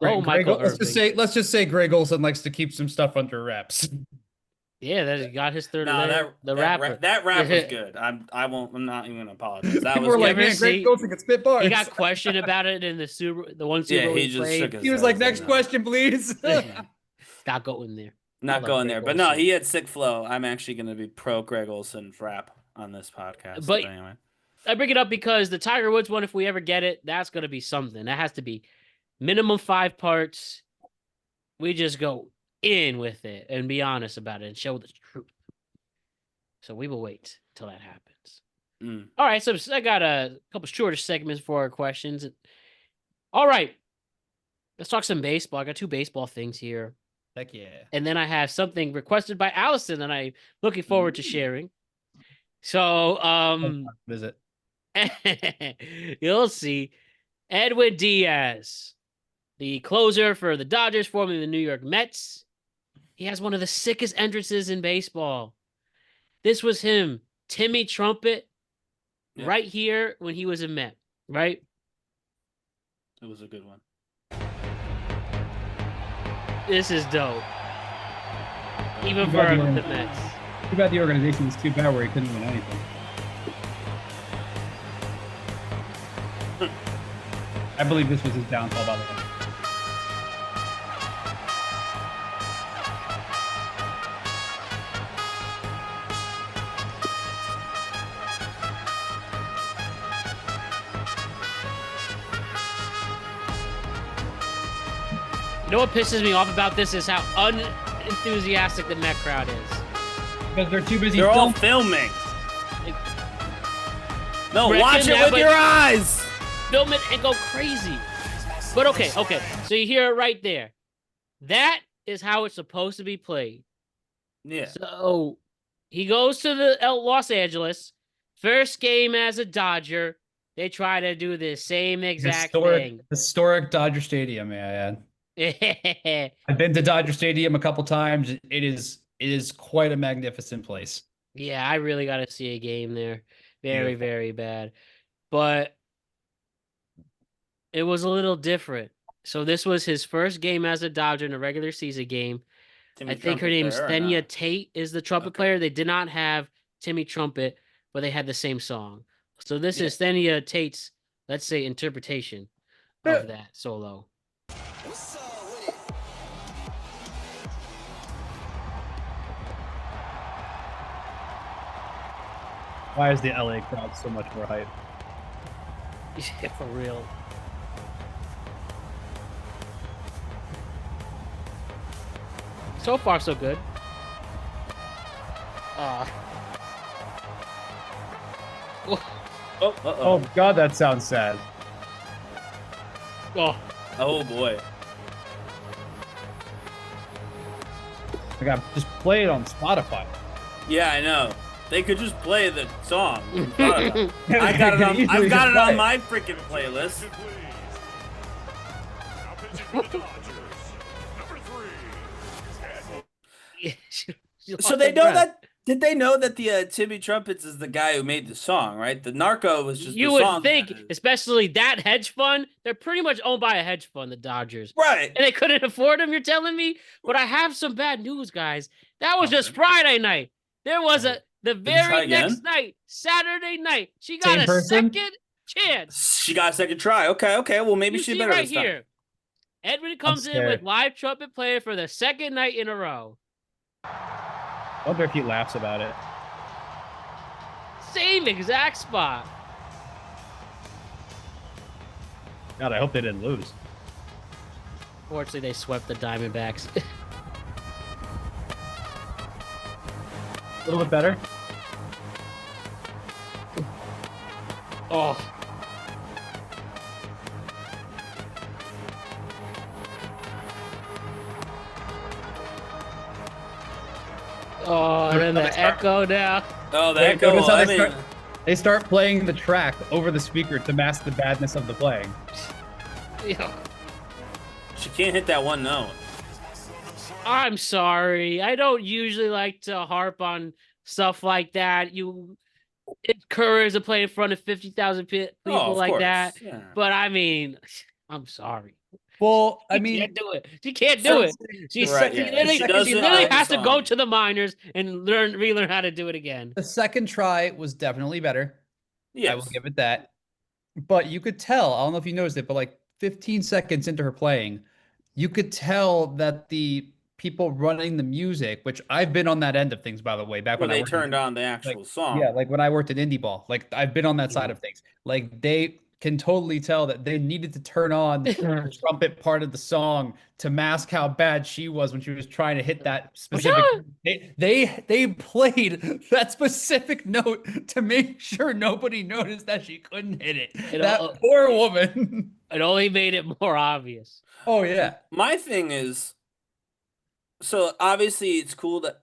let's just say Greg Olson likes to keep some stuff under wraps. Yeah, that got his third No, layer. The rapper. That rap was good. I'm not even gonna apologize. That People was were like, Never man, see- Greg Golson can spit bars. He got questioned about it in the one Super yeah. Bowl He just played. shook his He was head, like, next no. question, please. Not going there. I Not love going Greg there. But no, Olsen. he had sick flow. I'm actually gonna be pro Greg Olson's rap on this podcast. But- anyway. I bring it up because the Tiger Woods one, if we ever get it, that's going to be something. That has to be minimum 5 parts. We just go in with it and be honest about it and show the truth. So we will wait till that happens. Mm. All right, so I got a couple shorter segments for our questions. All right, let's talk some baseball. I got 2 baseball things here. Heck yeah. And then I have something requested by Allison that I'm looking forward to sharing. So, What is it? you'll see. Edwin Diaz, the closer for the Dodgers, formerly the New York Mets. He has one of the sickest entrances in baseball. This was him, Timmy Trumpet, Yeah. right here when he was a Met, right? It was a good one. This is dope. Even Too for bad the the Mets. Too bad the organization was too bad where he couldn't win anything. I believe this was his downfall, by the way. You know what pisses me off about this is how unenthusiastic the Met crowd is. Because they're too busy They're all filming. filming. No, Reckon watch it that, with but- your eyes. Film it and go crazy. But okay. So you hear it right there. That is how it's supposed to be played. Yeah. So he goes to the Los Angeles. First game as a Dodger. They try to do the same exact Historic Dodger Stadium, may I add. thing. I've been to Dodger Stadium a couple times. It is quite a magnificent place. Yeah, I really got to see a game there. Very, Beautiful. very bad. But it was a little different. So this was his first game as a Dodger in a regular season game. Timmy I think her Trumpet name's there or Thenia not? Tate is the trumpet Okay. player. They did not have Timmy Trumpet, but they had the same song. So this Yeah. is Thenia Tate's, let's say, interpretation of that solo. Why is the LA crowd so much more hype? Yeah, for real. So far, so good. Oh, Oh God, that sounds sad. Oh, oh boy. I got just play it on Spotify. Yeah, I know. They could just play the song. from Spotify. Yeah, I got they it could on. easily I've got just it play on it. my freaking playlist. So they know that. Did they know that the Timmy Trumpets is the guy who made the song, right? The Narco was just You the would song think, that is. especially that hedge fund, they're pretty much owned by a hedge fund, the Dodgers. Right. And they couldn't afford him, you're telling me? But I have some bad news, guys. That was just Okay. Friday night. There was the you try very next again? night, Saturday night. She got Same a person? second chance. She got a second try. Okay. Well, maybe You she see better right this time. here. Edwin comes in with scared. live trumpet player for the second night in a row. I wonder if he laughs about it. Same exact spot. God, I hope they didn't lose. Fortunately, they swept the Diamondbacks. A little bit better. Oh. Oh, and then the echo now. Oh, Wait, that goal. notice how I they mean, start- They start playing the track over the speaker to mask the badness of the playing. Yeah. she can't hit that one note. I'm sorry. I don't usually like to harp on stuff like that. You encourage to play in front of 50,000 people Oh, of like course. that. Yeah. But I mean, I'm sorry. Well, I She mean, can't do it. She can't do it. She Right, yeah. She doesn't literally know the has to go song. to the minors and relearn how to do it again. the second try was definitely better. I will Yes. give it that. But you could tell, I don't know if you noticed it, but like 15 seconds into her playing, you could tell that the people running the music, which I've been on that end of things, by the way, back When when I they worked turned on the like, actual song. yeah, like when I worked at Indie Ball, like I've been on that side of things. Like they can totally tell that they needed to turn on the trumpet part of the song to mask how bad she was when she was trying to hit that specific. They played that specific note to make sure nobody noticed that she couldn't hit it. That poor woman. It only made it more obvious. Oh yeah. My thing is, so obviously it's cool that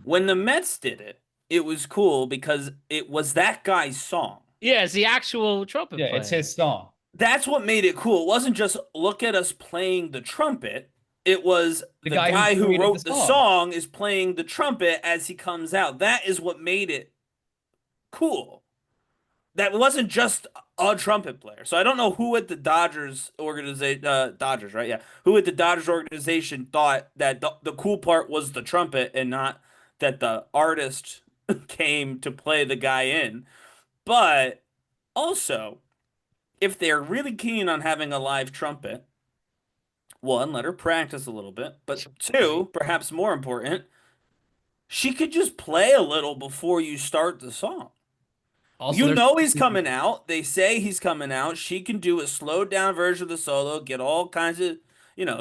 when the Mets did it, it was cool because it was that guy's song. Yeah, it's the actual trumpet Yeah, player. it's his song. That's what made it cool. It wasn't just look at us playing the trumpet. It was the guy who created wrote the song is playing the trumpet as he comes out. That is what made it cool. That wasn't just a trumpet player. So I don't know who at the Dodgers organization, Dodgers, right? Yeah. Who at the Dodgers organization thought that the cool part was the trumpet and not that the artist came to play the guy in. But also, if they're really keen on having a live trumpet, one, let her practice a little bit. But two, perhaps more important, she could just play a little before you start the song. Also, You know he's coming out. They say he's coming out. She can do a slowed down version of the solo, get all kinds of,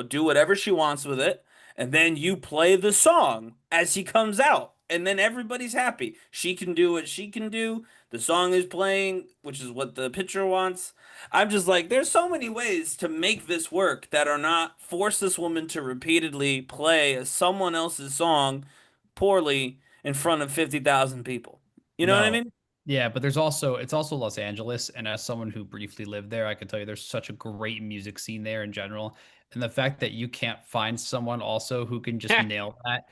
do whatever she wants with it. And then you play the song as he comes out. And then everybody's happy. She can do what she can do. The song is playing, which is what the pitcher wants. I'm just like, there's so many ways to make this work that are not force this woman to repeatedly play someone else's song poorly in front of 50,000 people. You know what I mean? Yeah, but it's also Los Angeles, and as someone who briefly lived there, I can tell you there's such a great music scene there in general. And the fact that you can't find someone also who can just nail that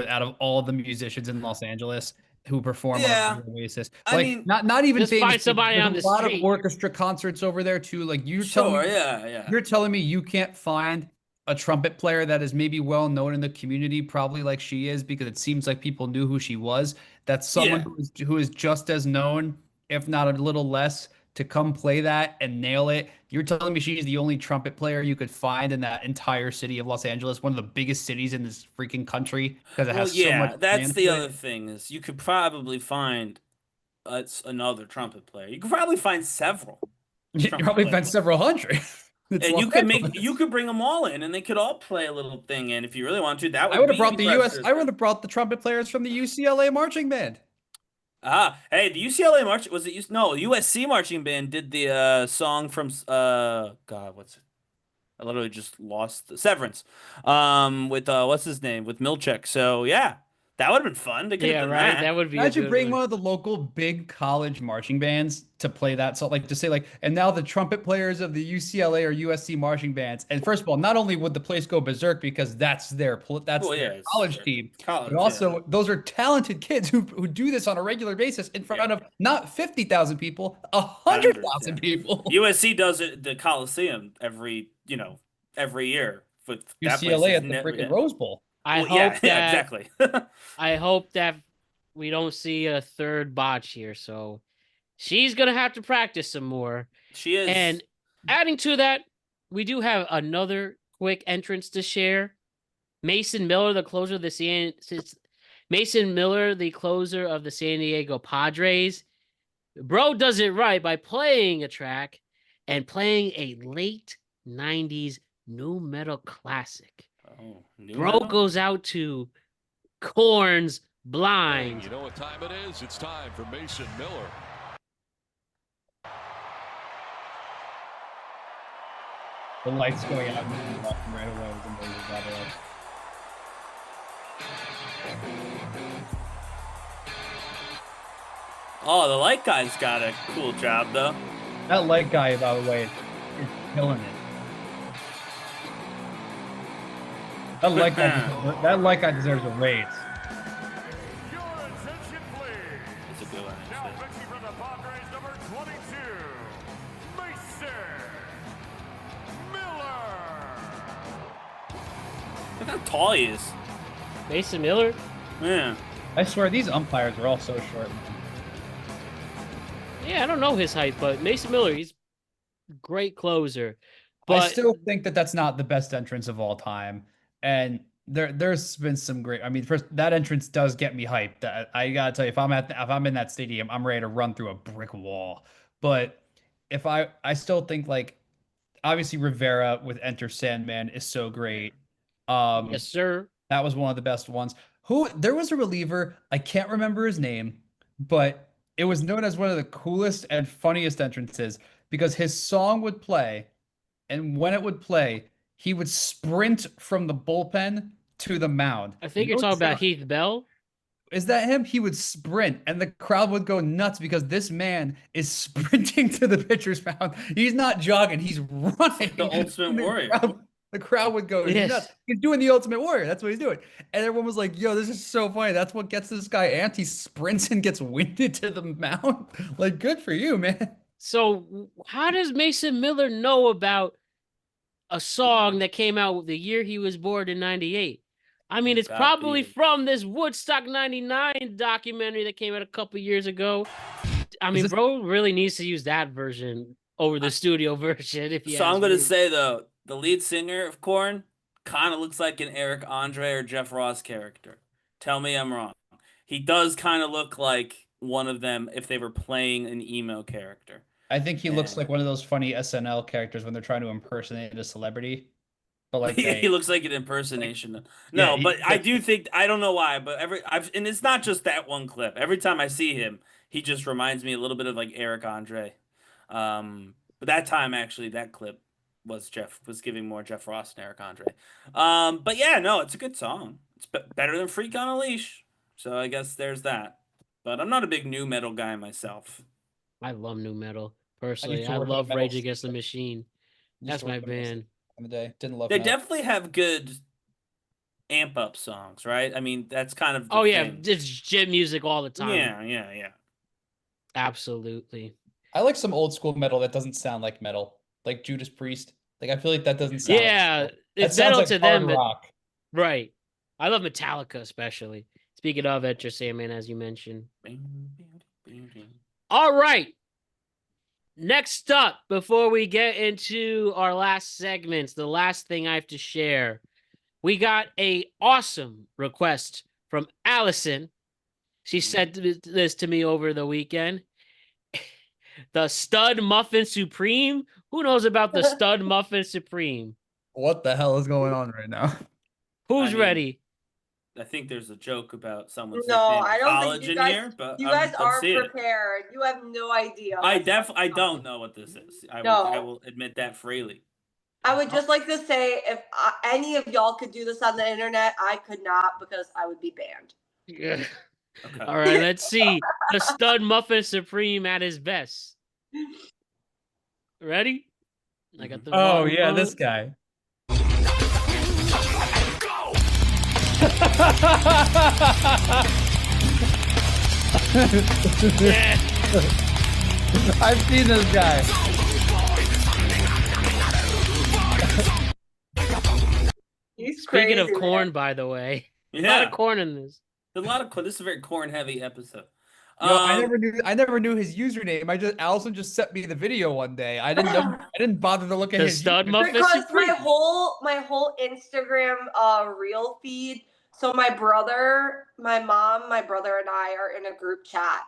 out of all the musicians in Los Angeles who perform on a regular basis. I Like mean, not even just famous find somebody people. on There's the a lot street. of orchestra concerts over there too. Like you're telling me you can't find a trumpet player that is maybe well known in the community, probably like she is, because it seems like people knew who she was. That's someone who is just as known, if not a little less, to come play that and nail it. You're telling me she's the only trumpet player you could find in that entire city of Los Angeles, one of the biggest cities in this freaking country, because it has so much. That's the other thing is you could probably find another trumpet player. You could probably find several. You probably find several hundred. And you could bring them all in, and they could all play a little thing in if you really want to. That would I would have be brought I would have brought the trumpet players from the UCLA marching band. Hey, the UCLA USC marching band did the song from God, what's it? I literally just lost Severance. With what's his name? With Milchek. So yeah, that would have been fun. They could have done right. That would be. Imagine bring one of the local big college marching bands to play that. So like to say like, and now the trumpet players of the UCLA or USC marching bands. And first of all, not only would the place go berserk because that's their college team, but also those are talented kids who do this on a regular basis in front of not 50,000 people, 100,000 people. USC does it the Coliseum every year with UCLA at the freaking Rose Bowl. I hope that exactly. I hope that we don't see a third botch here. So she's gonna have to practice some more. She is. And adding to that, we do have another quick entrance to share. Mason Miller, the closer of the San Diego Padres. Bro does it right by playing a track and playing a late 90s nu metal classic. Bro goes out to Korn's Blind. You know what time it is? It's time for Mason Miller. The lights going out right away was amazing, by the way. Oh, the light guy's got a cool job though. That light guy, by the way, is killing it. That light guy deserves a raise. It's a good one. Miller. Look how tall he is. Mason Miller? Yeah. I swear these umpires are all so short. Man. Yeah, I don't know his height, but Mason Miller, he's a great closer. But I still think that that's not the best entrance of all time. And there's been some great. I mean, first that entrance does get me hyped. I gotta tell you, if I'm in that stadium, I'm ready to run through a brick wall. But if I still think like obviously Rivera with Enter Sandman is so great. yes, sir. That was one of the best ones. There was a reliever, I can't remember his name, but it was known as one of the coolest and funniest entrances because his song would play, and when it would play, he would sprint from the bullpen to the mound. I think you're talking about Heath Bell. Is that him? He would sprint, and the crowd would go nuts because this man is sprinting to the pitcher's mound. He's not jogging; he's running. The Ultimate Warrior. The crowd would go nuts. He's doing the Ultimate Warrior. That's what he's doing. And everyone was like, yo, this is so funny. That's what gets this guy amped. He sprints and gets winded to the mound. Like, good for you, man. So how does Mason Miller know about a song that came out the year he was born in 98? I mean, it's probably from this Woodstock 99 documentary that came out a couple years ago. I mean, bro really needs to use that version over the studio version. So I'm going to say, though, the lead singer of Korn kind of looks like an Eric Andre or Jeff Ross character. Tell me I'm wrong. He does kind of look like one of them if they were playing an emo character. I think he looks like one of those funny SNL characters when they're trying to impersonate a celebrity. But like he looks like an impersonation. No, but I do think, I don't know why, but and it's not just that one clip. Every time I see him, he just reminds me a little bit of like Eric Andre. But that time, actually, that clip was giving more Jeff Ross and Eric Andre. But yeah, no, it's a good song. It's better than Freak on a Leash. So I guess there's that. But I'm not a big nu metal guy myself. I love nu metal. Personally, I love Rage Against the Machine. That's my band. In the day. Didn't love They metal. definitely have good amp up songs, right? I mean, that's kind of thing. It's gym music all the time. Yeah. Absolutely. I like some old school metal that doesn't sound like metal, like Judas Priest. Like I feel like that doesn't sound. Like it's metal like to hard them, rock. Right. I love Metallica especially. Speaking of Enter Sandman, as you mentioned. All right. Next up, before we get into our last segments, the last thing I have to share, we got a awesome request from Allison. She sent this to me over the weekend. The Stud Muffin Supreme. Who knows about the Stud Muffin Supreme? What the hell is going on right now? Who's ready? I think there's a joke about someone's I don't college think you in guys, here, but you guys aren't prepared. prepared. You have no idea. I don't know what this is. I will admit that freely. I would just like to say, if any of y'all could do this on the internet, I could not because I would be banned. Yeah. Okay. All right, let's see. The Stud Muffin Supreme at his best. Ready? I got the this guy. Yeah. I've seen this guy. Speaking of corn, by the way, a lot of corn in this. There's a lot of corn. This is a very corn-heavy episode. I never knew his username. Allison just sent me the video one day. I didn't bother to look at his Stud Muffin because Supreme. my whole Instagram reel feed. So my brother, my mom, my brother and I are in a group chat,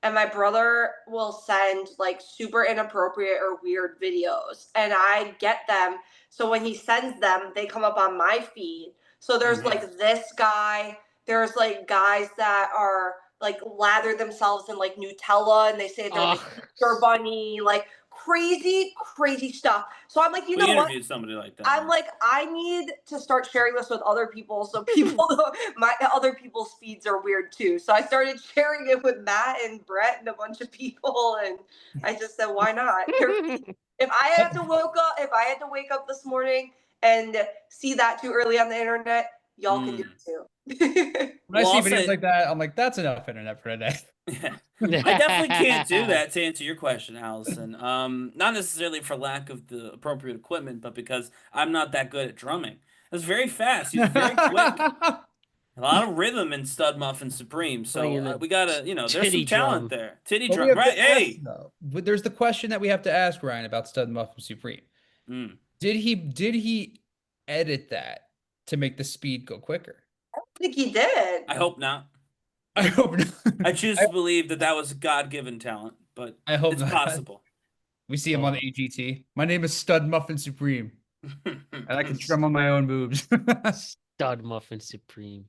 and my brother will send like super inappropriate or weird videos, and I get them. So when he sends them, they come up on my feed. So there's like this guy. There's like guys that are like lather themselves in like Nutella, and they say they're like Easter bunny, like crazy stuff. So I'm like, you know what? We interviewed somebody like that. I'm like, I need to start sharing this with other people, so people, my other people's feeds are weird too. So I started sharing it with Matt and Brett and a bunch of people, and I just said, why not? If I had to wake up this morning and see that too early on the internet, y'all can do it too. When I see videos like that, I'm like, that's enough internet for today. Yeah. I definitely can't do that, to answer your question, Allison. Not necessarily for lack of the appropriate equipment, but because I'm not that good at drumming. was very fast. He was very quick. A lot of rhythm in Stud Muffin Supreme. So we gotta, there's some titty talent drum. there. Titty But we drum, have right? to ask, Hey. though, but there's the question that we have to ask Ryan about Stud Muffin Supreme. Did he edit that to make the speed go quicker? I don't think he did. I hope not. I hope not. I choose to believe that was God-given talent, but I hope it's not. possible. We see him on the AGT. My name is Stud Muffin Supreme, and I can drum on my own boobs. Stud Muffin Supreme.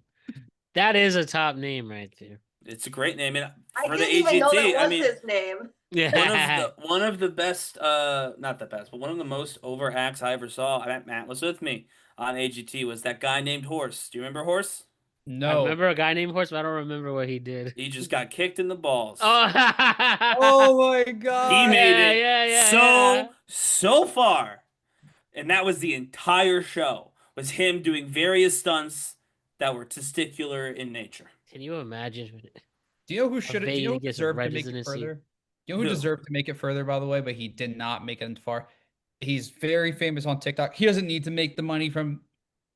That is a top name right there. It's a great name, and I for the didn't even know AGT, that was his name. Yeah. one of the best, not the best, but one of the most over acts I ever saw. Matt was with me on AGT. Was that guy named Horse? Do you remember Horse? No. I remember a guy named Horse, but I don't remember what he did. He just got kicked in the balls. Oh my god. He made it so far, and that was the entire show. Was him doing various stunts that were testicular in nature. Can you imagine? Do you know who should have? Do you know who Vegas deserved to make it residency. further? You know who deserved to make it further, by the way, but he did not make it far. He's very famous on TikTok. He doesn't need to make the money from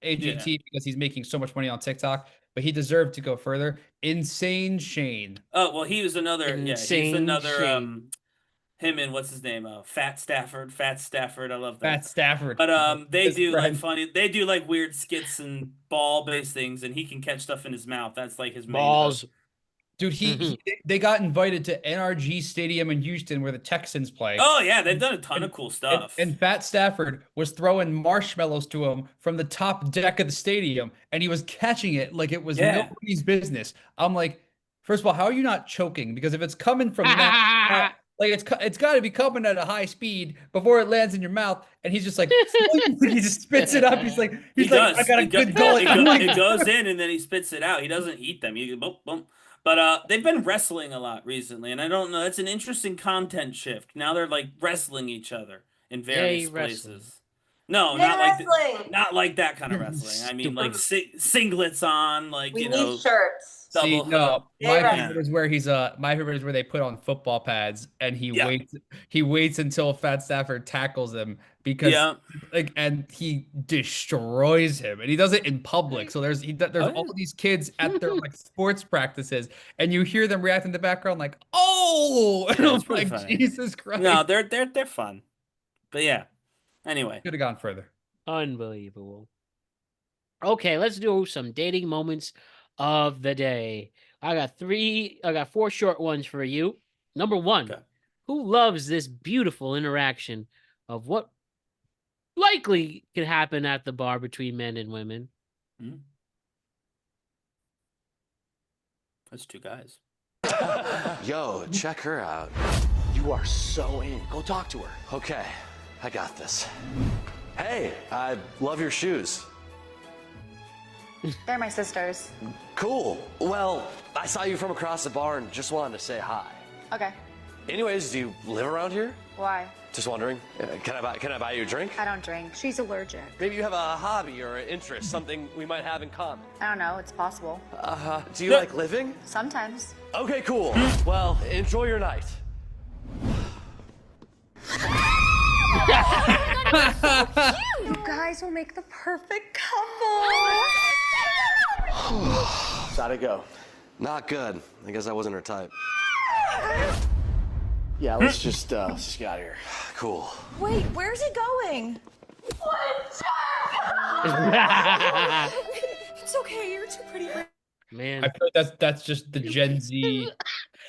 AGT because he's making so much money on TikTok, but he deserved to go further. Insane Shane. Oh well, he was another. Insane he's another. Shane. Him and what's his name? Fat Stafford. I love that. Fat Stafford. But they His do friend. like funny. They do like weird skits and ball-based things, and he can catch stuff in his mouth. That's like his main Balls. Dude, they got invited to NRG Stadium in Houston where the Texans play. Oh yeah, they've done a ton of cool stuff. And Fat Stafford was throwing marshmallows to him from the top deck of the stadium, and he was catching it like it was nobody's business. I'm like, first of all, how are you not choking? Because if it's coming from that, like it's got to be coming at a high speed before it lands in your mouth, and he's just like, he just spits it up. He's like, I got a good gullet. It goes in and then he spits it out. He doesn't eat them. He boom, boom. But they've been wrestling a lot recently, and I don't know. That's an interesting content shift. Now they're like wrestling each other in various places. No, not like that kind of wrestling. I mean, like singlets on, like we need shirts. See, no, my favorite is where my favorite is where they put on football pads and he waits until Fat Stafford tackles him because and he destroys him, and he does it in public. So there's all these kids at their like sports practices, and you hear them react in the background like, oh, and I'm like, funny. Jesus Christ. No, they're fun. But yeah. Anyway. Could have gone further. Unbelievable. Okay, let's do some dating moments of the day. I got 4 short ones for you. Number 1, who loves this beautiful interaction of what likely can happen at the bar between men and women? That's 2 guys. Yo, check her out. You are so in. Go talk to her. Okay, I got this. Hey, I love your shoes. They're my sisters. Cool. Well, I saw you from across the bar and just wanted to say hi. Okay. Anyways, do you live around here? Why? Just wondering. Can I buy you a drink? I don't drink. She's allergic. Maybe you have a hobby or an interest, something we might have in common. I don't know. It's possible. Do you like living? Sometimes. Okay, cool. Well, enjoy your night. You guys will make the perfect couple. How'd it go? Not good. I guess I wasn't her type. Yeah, let's just get out of here. Cool. Wait, where's he going? It's okay, you're too pretty for. Man, I feel like that's just the Gen Z,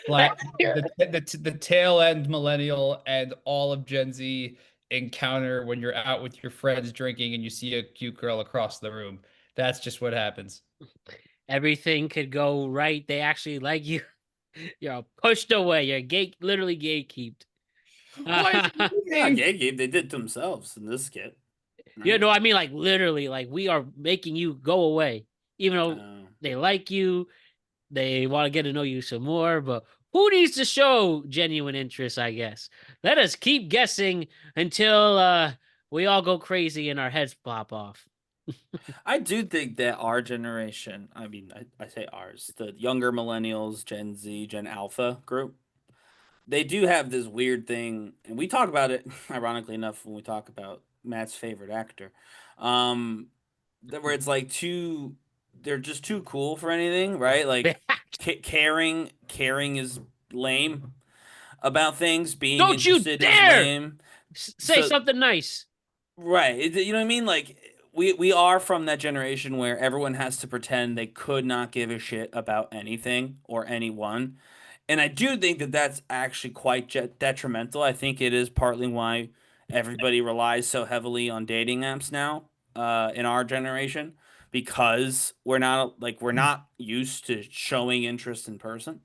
like the tail end millennial and all of Gen Z encounter when you're out with your friends drinking and you see a cute girl across the room. That's just what happens. Everything could go right. They actually like you. You're pushed away. You're literally gatekeeped. Not gatekeep. They did it themselves in this skit. Yeah, no, I mean like literally, like we are making you go away, even though they like you, they want to get to know you some more. But who needs to show genuine interest? I guess. Let us keep guessing until we all go crazy and our heads pop off. I do think that our generation, I mean, I say ours, the younger millennials, Gen Z, Gen Alpha group, they do have this weird thing, and we talk about it, ironically enough, when we talk about Matt's favorite actor. where it's like they're just too cool for anything, right? Like caring is lame about things. Being Don't you interested is dare lame. say something nice. Right. You know what I mean? Like we are from that generation where everyone has to pretend they could not give a shit about anything or anyone. And I do think that that's actually quite detrimental. I think it is partly why everybody relies so heavily on dating apps now, in our generation, because we're not used to showing interest in person.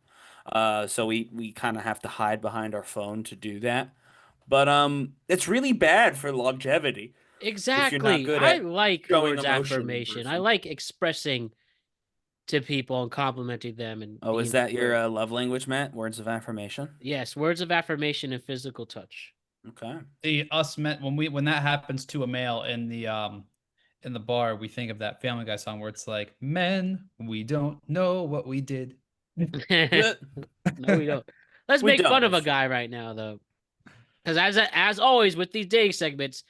So we kind of have to hide behind our phone to do that. But it's really bad for longevity if you're not Exactly. good I at like showing words emotion in affirmation. I person. like expressing to people and complimenting them and Oh, is being that your great. love language, Matt? Words of affirmation? Yes, words of affirmation and physical touch. Okay. See, us men when that happens to a male in the bar, we think of that Family Guy song where it's like, "Men, we don't know what we did." No, we don't. Let's We make don't, fun of a that's true. guy right now, though, because as always with these dating segments,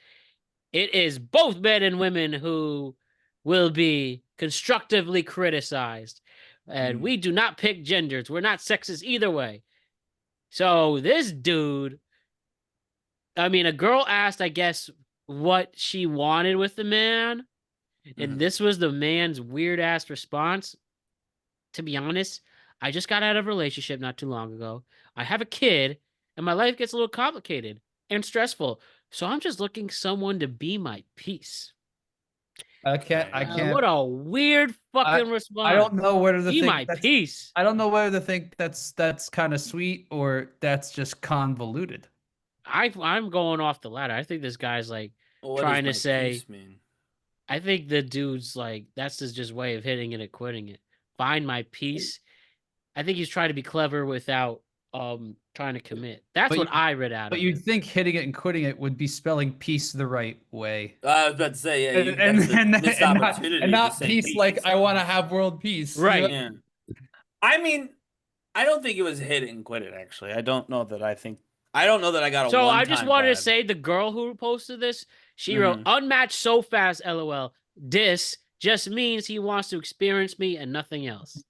it is both men and women who will be constructively criticized, and we do not pick genders. We're not sexist either way. So this dude, I mean, a girl asked, I guess, what she wanted with the man, and this was the man's weird ass response. To be honest, I just got out of a relationship not too long ago. I have a kid, and my life gets a little complicated and stressful. So I'm just looking someone to be my peace. I can't. What a weird fucking response. I don't know whether to Be think my peace. I don't know whether to think that's kind of sweet or that's just convoluted. I'm going off the ladder. I think this guy's like Well, what trying to does my say. peace mean? I think the dude's like that's his just way of hitting it and quitting it. Find my peace. I think he's trying to be clever without trying to commit. That's what I read out But of you'd it. think hitting it and quitting it would be spelling peace the right way. I was about to say, yeah, that's a missed opportunity and to not say peace peace. like I want to have world peace. Right. Yeah. I mean, I don't think it was hit it and quit it, actually. I don't know that I got a So one-time I just wanted to vibe. say the girl who posted this, she wrote unmatched so fast, LOL. This just means he wants to experience me and nothing else.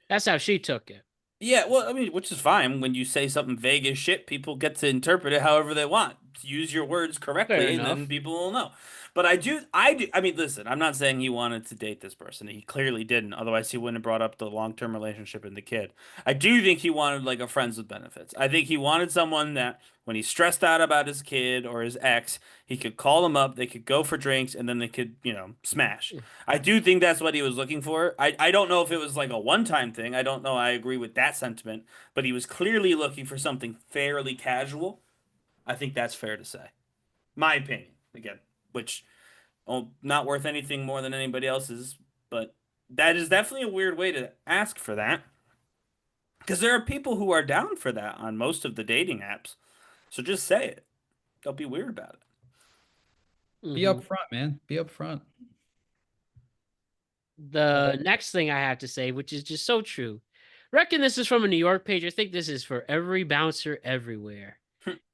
That's how she took it. Yeah, well, I mean, which is fine. When you say something vague as shit, people get to interpret it however they want. Use your words correctly, Fair and then enough. people will know. But I do. I mean, listen, I'm not saying he wanted to date this person. He clearly didn't. Otherwise, he wouldn't have brought up the long-term relationship and the kid. I do think he wanted like a friends with benefits. I think he wanted someone that when he's stressed out about his kid or his ex, he could call them up, they could go for drinks, and then they could, smash. I do think that's what he was looking for. I don't know if it was like a one-time thing. I don't know. I agree with that sentiment, but he was clearly looking for something fairly casual. I think that's fair to say. My opinion, again, which not worth anything more than anybody else's, but that is definitely a weird way to ask for that. Because there are people who are down for that on most of the dating apps. So just say it. Don't be weird about it. Be upfront, man. Be upfront. The next thing I have to say, which is just so true. Reckon this is from a New York page. I think this is for every bouncer everywhere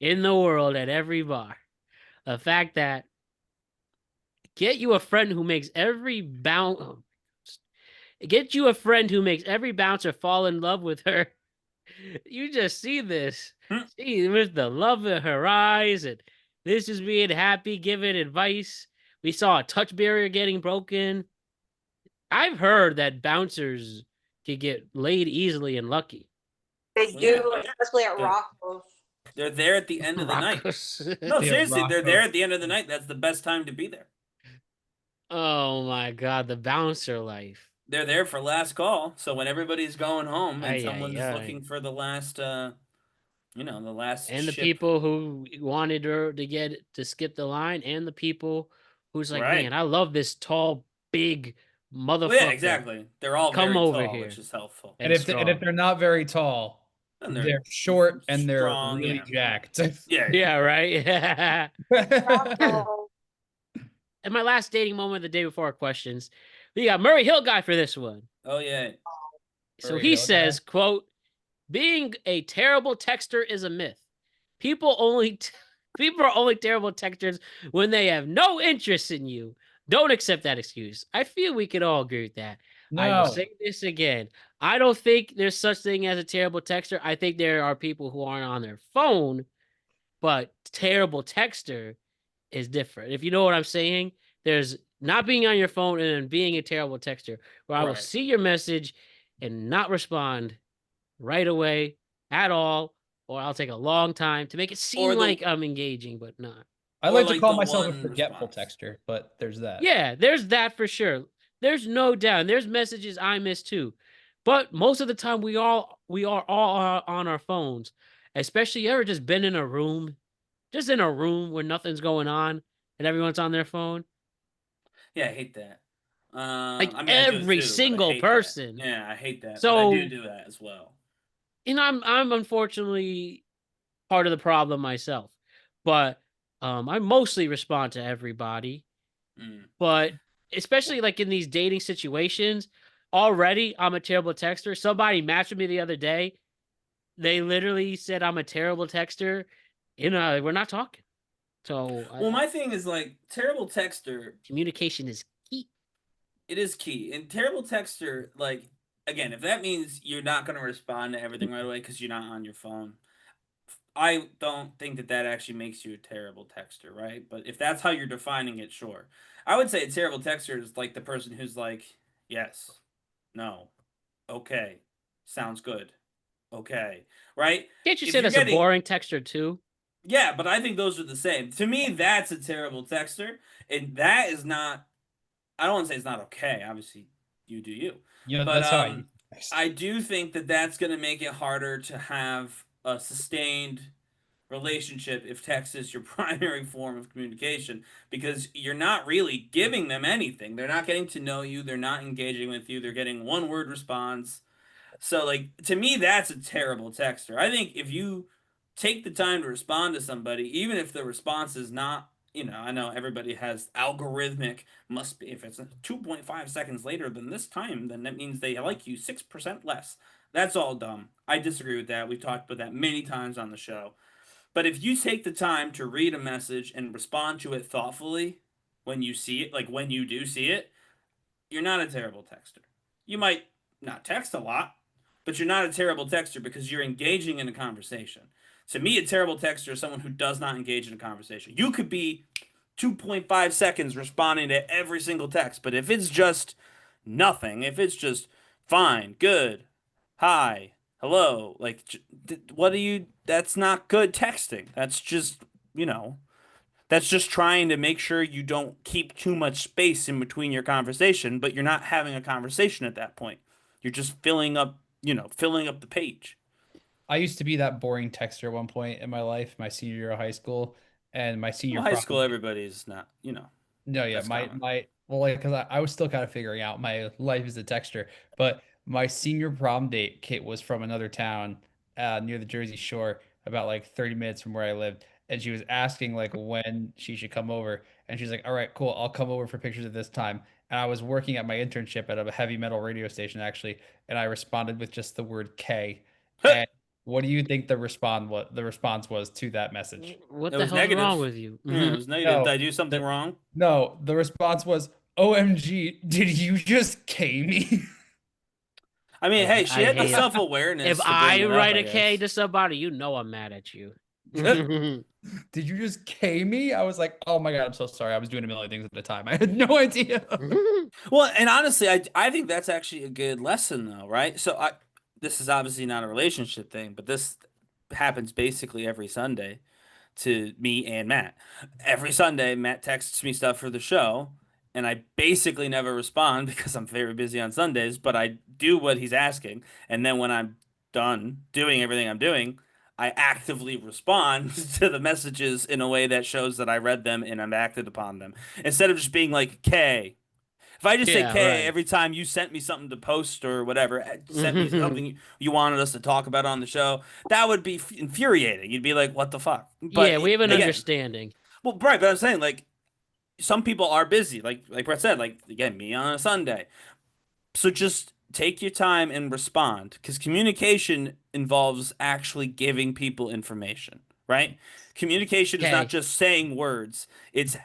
in the world at every bar. The fact that get you a friend who makes every bouncer fall in love with her. You just see this. See with the love in her eyes, and this is being happy, giving advice. We saw a touch barrier getting broken. I've heard that bouncers can get laid easily and lucky. They do, especially at Rocco's. They're there at the end of the night. No, seriously, they're there at the end of the night. That's the best time to be there. Oh my God, the bouncer life. They're there for last call. So when everybody's going home and Aye, someone's aye, aye. looking for the last, the last And the ship. people who wanted her to skip the line, and the people who's like, Right. man, I love this tall, big motherfucker. Well, yeah, exactly. They're all Come very over tall, here. which is helpful. And if they're not very tall, And they're short and they're strong, really yeah. jacked. Yeah. Yeah, right. And my last dating moment of the day before our questions, we got Murray Hill guy for this one. Oh yeah. So Murray he Hill says, quote, being a terrible texter is a myth. People are only terrible texters when they have no interest in you. Don't accept that excuse. I feel we can all agree with that. I will No. say this again. I don't think there's such thing as a terrible texter. I think there are people who aren't on their phone, but terrible texter is different. If you know what I'm saying, there's not being on your phone and then being a terrible texter, where I will Right. see your message and not respond right away at all, or I'll take a long time to make it seem like I'm engaging, but not. I Or like to like call the myself a one forgetful response. texter, but there's that. Yeah, there's that for sure. There's no doubt. And there's messages I miss too. But most of the time we are all on our phones. Especially you ever just been in a room, just in a room where nothing's going on and everyone's on their phone? Yeah, I hate that. Like I mean, I do it every too, but I single hate that. person. Yeah, I hate that, but I So do that as well. and I'm unfortunately part of the problem myself. But I mostly respond to everybody. But especially like in these dating situations, already I'm a terrible texter. Somebody matched with me the other day. They literally said I'm a terrible texter. We're not talking. So Well, my thing is like terrible texter. Communication is key. It is key. And terrible texter, like again, if that means you're not going to respond to everything right away because you're not on your phone, I don't think that actually makes you a terrible texter, right? But if that's how you're defining it, sure. I would say a terrible texter is like the person who's like, yes, no, okay, sounds good, okay, right? Can't you If say you're that's a getting, boring texter too? yeah, but I think those are the same. To me, that's a terrible texter, and that is not. I don't want to say it's not okay. Obviously, you do you. But that's how I I do think that that's going to make it harder to have a sustained relationship if text is your primary form of communication because you're not really giving them anything. They're not getting to know you. They're not engaging with you. They're getting one word response. So, like, to me, that's a terrible texter. I think if you take the time to respond to somebody, even if the response is not, I know everybody has algorithmic, must be, if it's 2.5 seconds later than this time, then that means they like you 6% less. That's all dumb. I disagree with that. We've talked about that many times on the show. But if you take the time to read a message and respond to it thoughtfully when you see it, like when you do see it, you're not a terrible texter. You might not text a lot, but you're not a terrible texter because you're engaging in a conversation. To me, a terrible texter is someone who does not engage in a conversation. You could be 2.5 seconds responding to every single text, but if it's just nothing, if it's just fine, good, hi, hello, like, what do you, that's not good texting. That's just, that's just trying to make sure you don't keep too much space in between your conversation, but you're not having a conversation at that point. You're just filling up the page. I used to be that boring texter at one point in my life, my senior year of high school, and my senior high school. Everybody's not, No, yeah, because I was still kind of figuring out my life as a texter, but my senior prom date, Kate, was from another town near the Jersey Shore, about like 30 minutes from where I lived, and she was asking like when she should come over, and she's like, "All right, cool, I'll come over for pictures at this time." And I was working at my internship at a heavy metal radio station actually, and I responded with just the word K. And what do you think the response was to that message? What the hell's wrong with you? Yeah, it was negative. Did I do something wrong? No, the response was, "OMG, did you just K me?" I mean, hey, she had the self-awareness. If I write a K to somebody, I'm mad at you. Did you just K me? I was like, oh my God, I'm so sorry. I was doing a million things at the time. I had no idea. Well, and honestly, I think that's actually a good lesson though, right? So this is obviously not a relationship thing, but this happens basically every Sunday to me and Matt. Every Sunday, Matt texts me stuff for the show, and I basically never respond because I'm very busy on Sundays, but I do what he's asking. And then when I'm done doing everything I'm doing, I actively respond to the messages in a way that shows that I read them and I've acted upon them. Instead of just being like, K. If I just say K every time you sent me something to post or whatever, sent me something you wanted us to talk about on the show, that would be infuriating. You'd be like, what the fuck? But yeah, we have an understanding. Well, right, but I'm saying, like, some people are busy. Like Brett said, like, again, me on a Sunday. So just take your time and respond, because communication involves actually giving people information, right? Communication is not just saying words. It's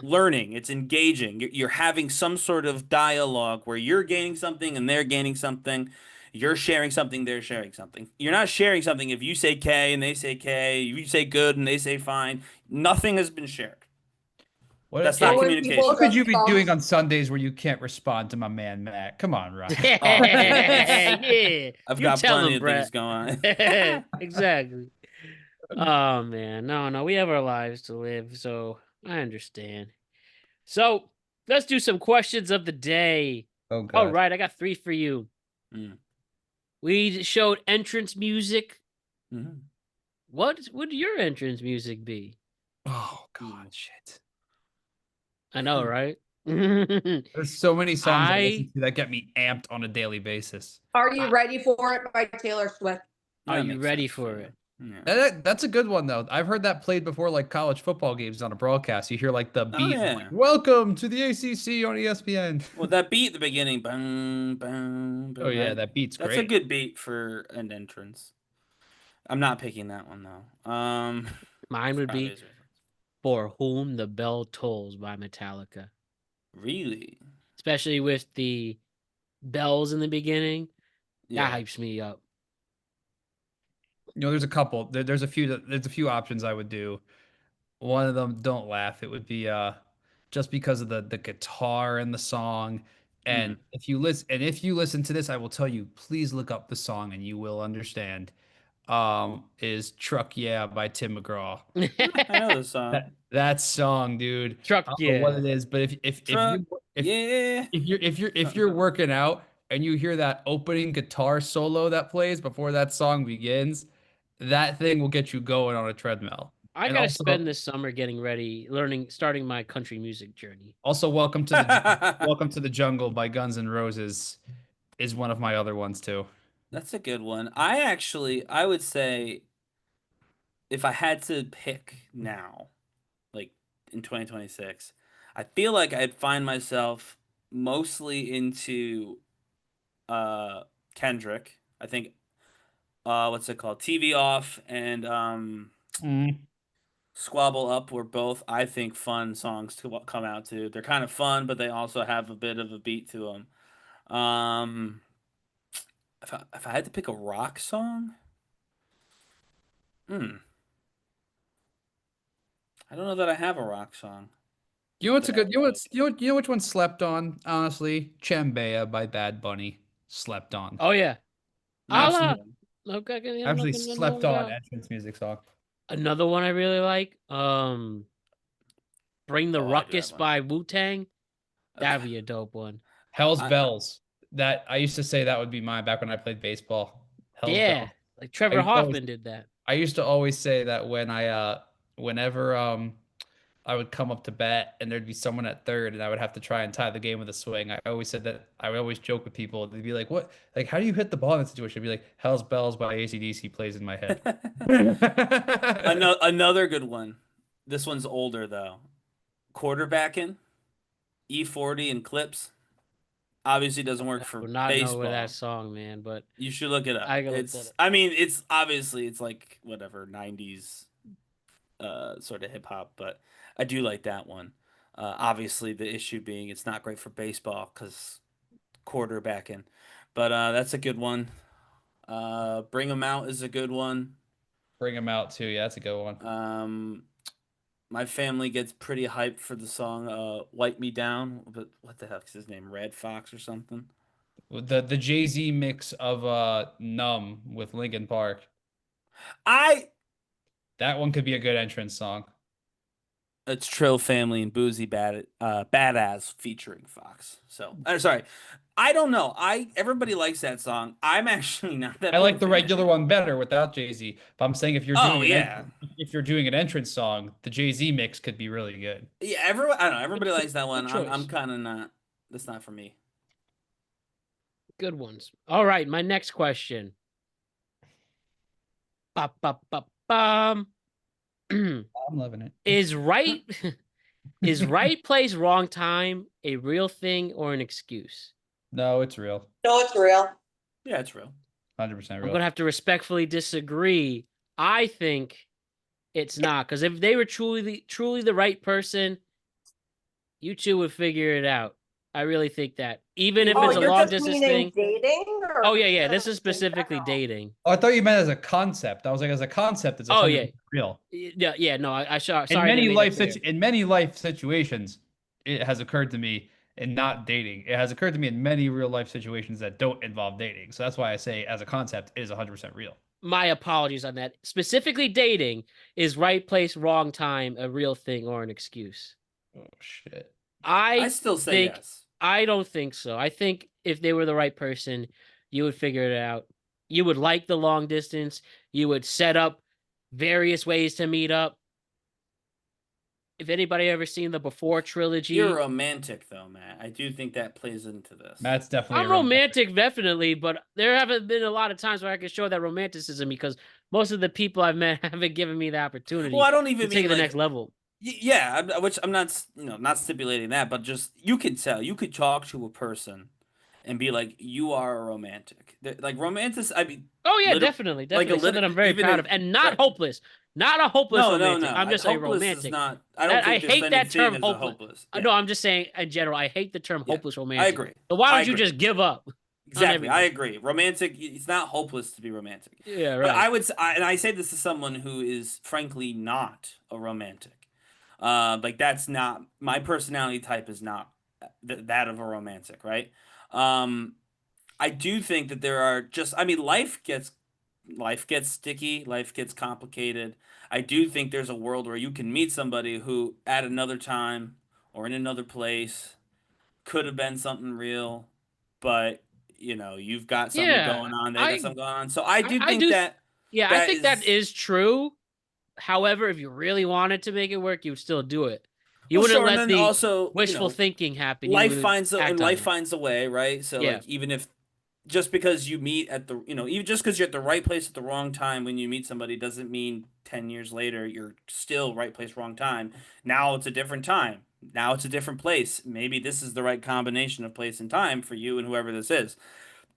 learning. It's engaging. You're having some sort of dialogue where you're gaining something and they're gaining something. You're sharing something, they're sharing something. You're not sharing something if you say K and they say K, you say good and they say fine. Nothing has been shared. That's not communication. What could you be doing on Sundays where you can't respond to my man Matt? Come on, Ryan. Yeah, I've you got tell plenty him, of Brett. things going on. Exactly. Oh man, no, we have our lives to live, so I understand. So let's do some questions of the day. Oh God. All right, I got 3 for you. We showed entrance music. What would your entrance music be? Oh God, shit. I know, right? There's so many songs I listen I to that get me amped on a daily basis. Are You Ready For It by Taylor Swift. Are you ready for it? That's a good one though. I've heard that played before, like college football games on a broadcast. You hear like the beat, yeah. like, "Welcome to the ACC on ESPN." Well, that beat at the beginning, bang, bang, bang. Oh yeah, that beat's That's great. a good beat for an entrance. I'm not picking that one though. Mine would probably be is- For Whom the Bell Tolls by Metallica. Really? Especially with the bells in the beginning. Yeah. That hypes me up. You know, there's a couple. There's a few options I would do. One of them, don't laugh. It would be just because of the guitar and the song. And if you listen to this, I will tell you, please look up the song and you will understand. Is Truck Yeah by Tim McGraw. I know the song. That song, dude. Truck I don't Yeah. know what it is, but if you're working out and you hear that opening guitar solo that plays before that song begins, that thing will get you going on a treadmill. I And gotta also- spend this summer getting ready, starting my country music journey. Also, Welcome to the Jungle by Guns N' Roses is one of my other ones too. That's a good one. I would say if I had to pick now, like in 2026, I feel like I'd find myself mostly into Kendrick. I think what's it called? TV Off and Squabble Up were both, I think, fun songs to come out to. They're kind of fun, but they also have a bit of a beat to them. If I had to pick a rock song, I don't know that I have a rock song. You know what's a good? You know which one slept on? Honestly, Chambea by Bad Bunny slept on. Oh yeah. Absolutely. Actually slept on entrance music song. Another one I really like. Bring the Ruckus by Wu-Tang. That'd be a dope one. Hell's Bells. That I used to say that would be mine back when I played baseball. Hell's Bells. Like Trevor Hoffman did that. I used to always say that when whenever I would come up to bat and there'd be someone at third and I would have to try and tie the game with a swing. I always said that. I would always joke with people. They'd be like, "What? Like, how do you hit the ball in that situation?" I'd be like, "Hell's Bells by AC/DC plays in my head." Another good one. This one's older though. Quarterbacking, E40 and clips. Obviously doesn't work for not baseball. know that song, man, but you should look it up. I gotta look that up. I mean, it's obviously it's like whatever 90s sort of hip hop, but I do like that one. Obviously the issue being it's not great for baseball because quarterbacking, but that's a good one. Bring 'Em Out is a good one. Bring 'Em Out too. Yeah, that's a good one. My family gets pretty hyped for the song "Wipe Me Down," but what the heck's his name? Red Fox or something? The Jay-Z mix of Numb with Linkin Park. That one could be a good entrance song. It's Trill Family and Boozy Badass featuring Fox. So sorry, I don't know. Everybody likes that song. I'm actually not that. I like the regular one better without Jay-Z. But I'm saying if you're doing if you're doing an entrance song, the Jay-Z mix could be really good. Yeah, I don't know. Everybody likes that one. I'm kind of not. That's not for me. Good ones. All right, my next question. I'm loving it. Is right place, wrong time a real thing or an excuse? No, it's real. No, it's real. Yeah, it's real. 100% real. I'm gonna have to respectfully disagree. I think it's not. Because if they were truly the right person, you two would figure it out. I really think that. Even if it's a you're long just distance meaning thing. dating? Or Oh yeah. This is in specifically general? dating. Oh, I thought you meant as a concept. I was like, as a concept, it's 100% real. Yeah. No, I sorry. In I many didn't make that clear. in many life situations, it has occurred to me, and not dating. It has occurred to me in many real life situations that don't involve dating. So that's why I say, as a concept, it is 100% real. My apologies on that. Specifically, dating is right place, wrong time, a real thing or an excuse. Oh shit. I still say yes. I don't think so. I think if they were the right person, you would figure it out. You would like the long distance. You would set up various ways to meet up. If anybody ever seen the Before trilogy, You're romantic though, Matt. I do think that plays into this. Matt's definitely I'm romantic, definitely, but there haven't been a lot of times where I can show that romanticism because most of the people I've met haven't given me the opportunity. Well, I don't even to take mean it to the like, next level. Yeah, which I'm not, not stipulating that, but just you could tell. You could talk to a person and be like, "You are a romantic." Like romantic. I mean, oh yeah, definitely, something I'm very proud of, and not hopeless. Not a hopeless romantic. I'm just a romantic. Is not. I don't think I hate that term hopeless. No, I'm just saying in general. I hate the term hopeless romantic. I agree. So why don't you just give up? Exactly, I agree. Romantic. It's not hopeless to be romantic. Yeah, right. But and I say this to someone who is frankly not a romantic. Like that's not my personality type. Is not that of a romantic, right? I do think that there are just. I mean, life gets sticky. Life gets complicated. I do think there's a world where you can meet somebody who, at another time or in another place, could have been something real, but you've got something going on. They got something going on. So I do think that. Yeah, I think that is true. However, if you really wanted to make it work, you would still do it. You wouldn't let the wishful thinking happen. Life finds a way, right? So like even if just because you meet at the even just because you're at the right place at the wrong time when you meet somebody doesn't mean 10 years later you're still right place wrong time. Now it's a different time. Now it's a different place. Maybe this is the right combination of place and time for you and whoever this is.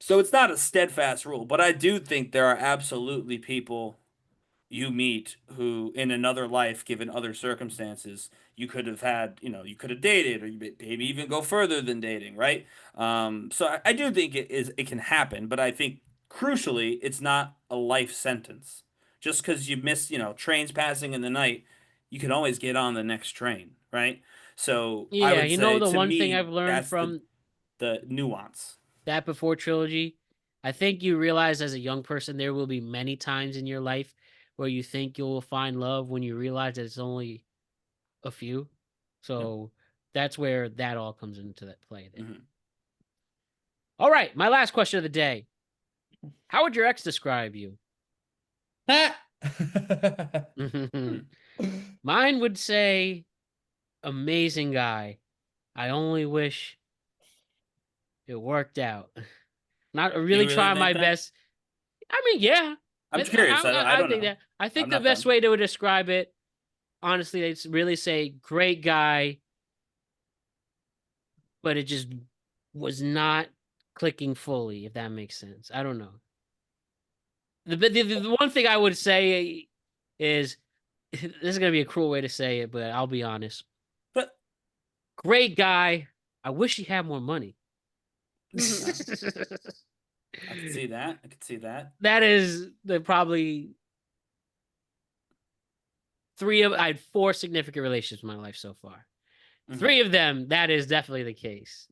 So it's not a steadfast rule, but I do think there are absolutely people you meet who in another life, given other circumstances, you could have had, you could have dated or maybe even go further than dating, right? So I do think it can happen, but I think crucially, it's not a life sentence. Just because you miss, trains passing in the night, you can always get on the next train, right? So I would say the one me, thing I've learned that's from the nuance. That Before trilogy, I think you realize as a young person there will be many times in your life where you think you'll find love when you realize that it's only a few. So that's where that all comes into that play then. Mm-hmm. All right, my last question of the day. How would your ex describe you? Mine would say, amazing guy. I only wish it worked out. Not really trying my best. I mean, yeah. I'm curious. I don't think know. that. I think the best way to describe it, honestly, it's really say great guy, but it just was not clicking fully, if that makes sense. I don't know. The one thing I would say is, this is going to be a cruel way to say it, but I'll be honest. But great guy. I wish he had more money. I can see that. That is probably I had 4 significant relationships in my life so far. Mm-hmm. 3 of them, that is definitely the case.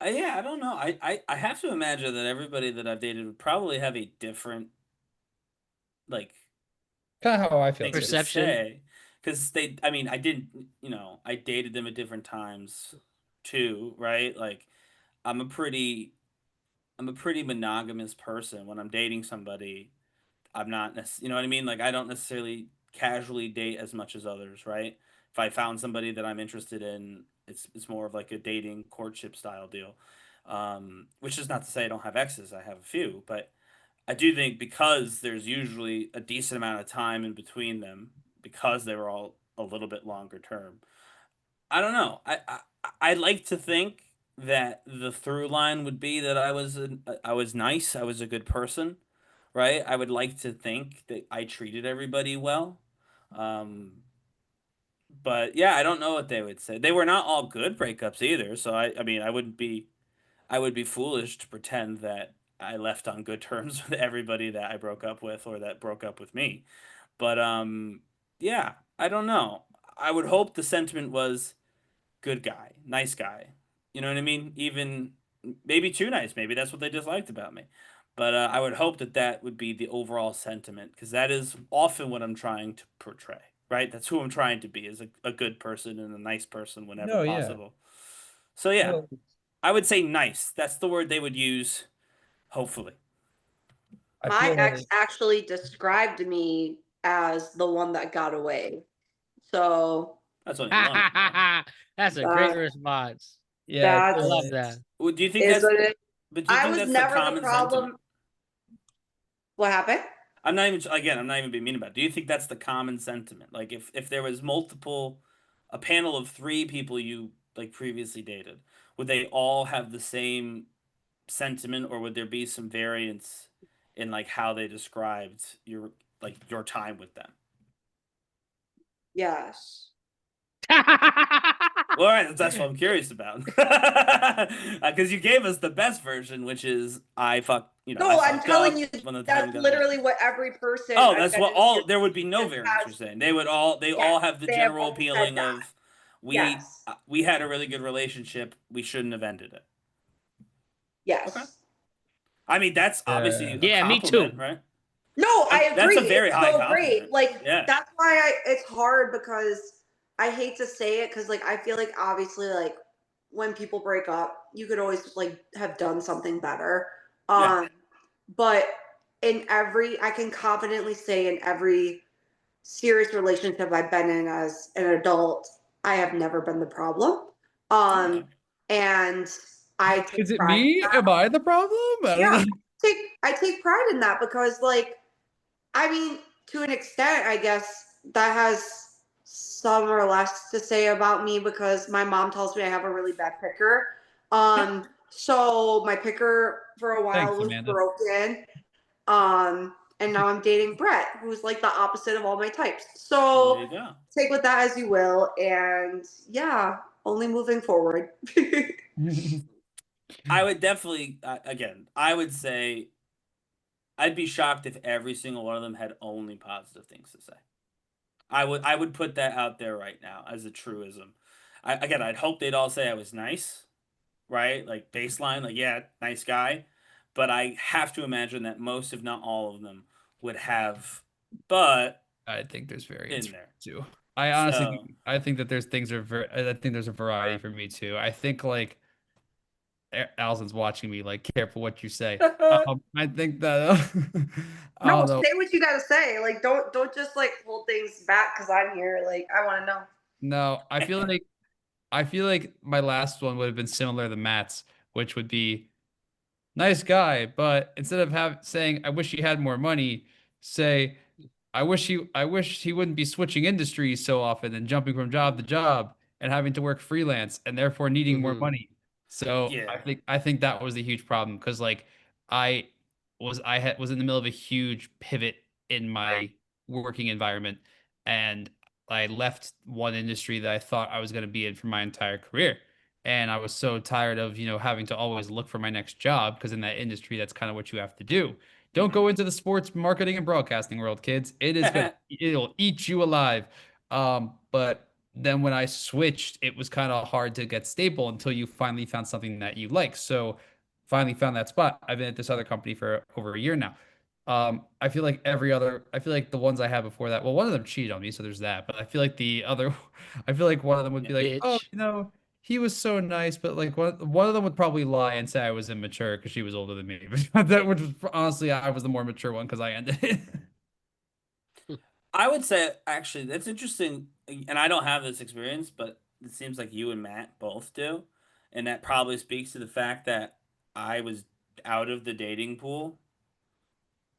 Yeah, I don't know. I have to imagine that everybody that I've dated would probably have a different, like, kind of how I feel. Perception. Because I didn't, I dated them at different times too, right? Like, I'm a pretty monogamous person. When I'm dating somebody, I'm not you know what I mean? Like, I don't necessarily casually date as much as others, right? If I found somebody that I'm interested in, it's more of like a dating courtship style deal. Which is not to say I don't have exes. I have a few, but I do think because there's usually a decent amount of time in between them, because they were all a little bit longer term. I don't know. I like to think that the through line would be that I was nice. I was a good person. right? I would like to think that I treated everybody well. But yeah, I don't know what they would say. They were not all good breakups either. So I mean, I would be foolish to pretend that I left on good terms with everybody that I broke up with or that broke up with me. But yeah, I don't know. I would hope the sentiment was good guy, nice guy. You know what I mean? Even maybe too nice. Maybe that's what they disliked about me. But I would hope that that would be the overall sentiment because that is often what I'm trying to portray, right? That's who I'm trying to be is a good person and a nice person whenever No, yeah. possible. So yeah, No. I would say nice. That's the word they would use, hopefully. My ex actually described me as the one that got away. So that's only one. That's a great response. Yeah, I love that. Well, do you think that's? But do you I think was that's never the common the problem. sentiment? What happened? I'm not even being mean about it. Do you think that's the common sentiment? Like if there was a panel of 3 people you like previously dated, would they all have the same sentiment or would there be some variance in like how they described your time with them? Yes. Well, all right, that's what I'm curious about. Because you gave us the best version, which is No, I'm telling you, that's literally what every person. Oh, that's what all. There would be no variance. You're saying they all have the general feeling of we had a really good relationship. We shouldn't have ended it. Yes. Okay. I mean, that's obviously a me compliment, too. right? No, I agree. That's a very it's high so compliment. great. Like Yeah. that's why it's hard because I hate to say it because like I feel like obviously like when people break up, you could always like have done something better. But I can confidently say in every serious relationship I've been in as an adult, I have never been the problem. And I take Is it pride in me? that. Am I the problem? I don't know. I take pride in that because like I mean, to an extent, I guess that has some or less to say about me because my mom tells me I have a really bad picker. So my picker for a while was Amanda. broken. And now I'm dating Brett, who's like the opposite of all my types. So there you go. take with that as you will. And yeah, only moving forward. I would definitely, I would say I'd be shocked if every single one of them had only positive things to say. I would put that out there right now as a truism. I'd hope they'd all say I was nice, right? Like baseline, like yeah, nice guy. But I have to imagine that most, if not all of them, would have. But I think there's variance in there too. I honestly, I think that there's I think there's a variety for me too. I think like Allison's watching me, like careful what you say. I think that I No, don't know. say what you gotta say. Like don't just like hold things back because I'm here. Like I want to know. No, I feel like my last one would have been similar to Matt's, which would be nice guy, but instead of saying I wish he had more money, say I wish he wouldn't be switching industries so often and jumping from job to job and having to work freelance and therefore needing more money. So I think that was a huge problem because like I was in the middle of a huge pivot in my working environment and I left one industry that I thought I was going to be in for my entire career. And I was so tired of, having to always look for my next job because in that industry, that's kind of what you have to do. Don't go into the sports marketing and broadcasting world, kids. It'll eat you alive. But then when I switched, it was kind of hard to get stable until you finally found something that you like. So finally found that spot. I've been at this other company for over a year now. I feel like the ones I had before that, well, one of them cheated on me, so there's that. But I feel like I feel like one of them would be like, oh, he was so nice, but like one of them would probably lie and say I was immature because she was older than me. That which was honestly I was the more mature one because I ended it. I would say actually that's interesting, and I don't have this experience, but it seems like you and Matt both do, and that probably speaks to the fact that I was out of the dating pool